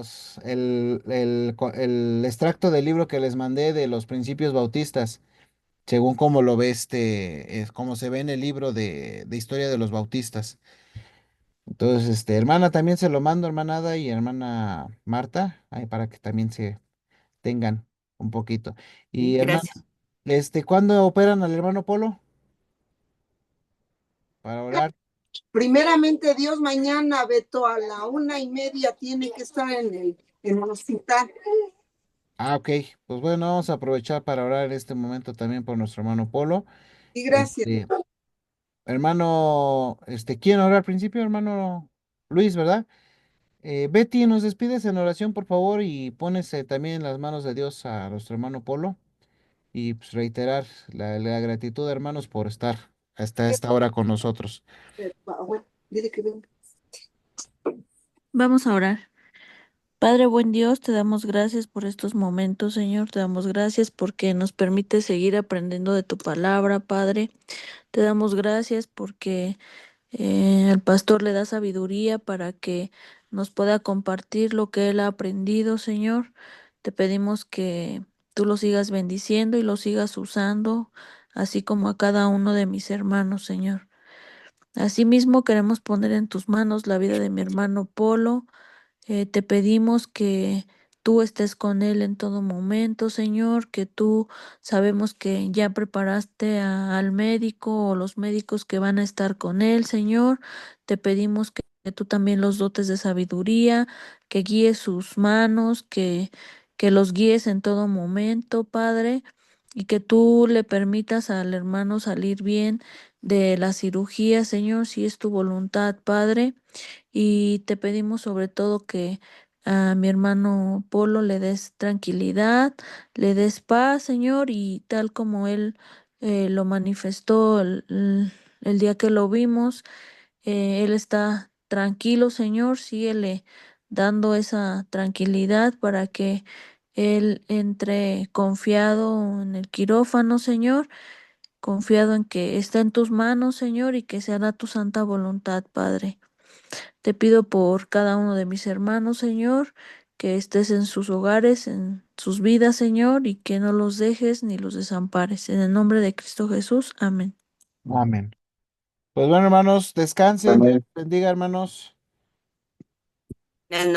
A: extracto del libro que les mandé de los principios bautistas, según como lo ve como se ve en el libro de historia de los bautistas. Entonces, hermana, también se lo mando, hermana Ada y hermana Marta, ahí para que también se tengan un poquito. Y hermana,
D: Gracias.
A: ¿cuándo operan al hermano Polo? Para orar.
H: Primeramente Dios, mañana, Beto, a la 1:30 tiene que estar en el hospital.
A: Ah, ok. Pues bueno, vamos a aprovechar para orar en este momento también por nuestro hermano Polo.
H: Y gracias.
A: Este, hermano, ¿quién oró al principio? Hermano Luis, ¿verdad? Betty, nos despides en oración, por favor, y pones también en las manos de Dios a nuestro hermano Polo. Y pues reiterar la gratitud, hermanos, por estar hasta esta hora con nosotros.
H: Bueno, dile que venga.
E: Vamos a orar. Padre buen Dios, te damos gracias por estos momentos, Señor. Te damos gracias porque nos permite seguir aprendiendo de tu palabra, Padre. Te damos gracias porque el pastor le da sabiduría para que nos pueda compartir lo que él ha aprendido, Señor. Te pedimos que tú lo sigas bendiciendo y lo sigas usando, así como a cada uno de mis hermanos, Señor. Asimismo, queremos poner en tus manos la vida de mi hermano Polo. Te pedimos que tú estés con él en todo momento, Señor, que tú sabemos que ya preparaste al médico o los médicos que van a estar con él, Señor. Te pedimos que tú también los dotes de sabiduría, que guíes sus manos, que los guíes en todo momento, Padre, y que tú le permitas al hermano salir bien de la cirugía, Señor, si es tu voluntad, Padre. Y te pedimos sobre todo que a mi hermano Polo le des tranquilidad, le des paz, Señor, y tal como él lo manifestó el día que lo vimos, él está tranquilo, Señor, síguele dando esa tranquilidad para que él entre confiado en el quirófano, Señor, confiado en que está en tus manos, Señor, y que se hará tu santa voluntad, Padre. Te pido por cada uno de mis hermanos, Señor, que estés en sus hogares, en sus vidas, Señor, y que no los dejes ni los desampares. En el nombre de Cristo Jesús. Amén.
A: Amén. Pues bueno, hermanos, descansen. Dios
B: Amén.
A: bendiga, hermanos.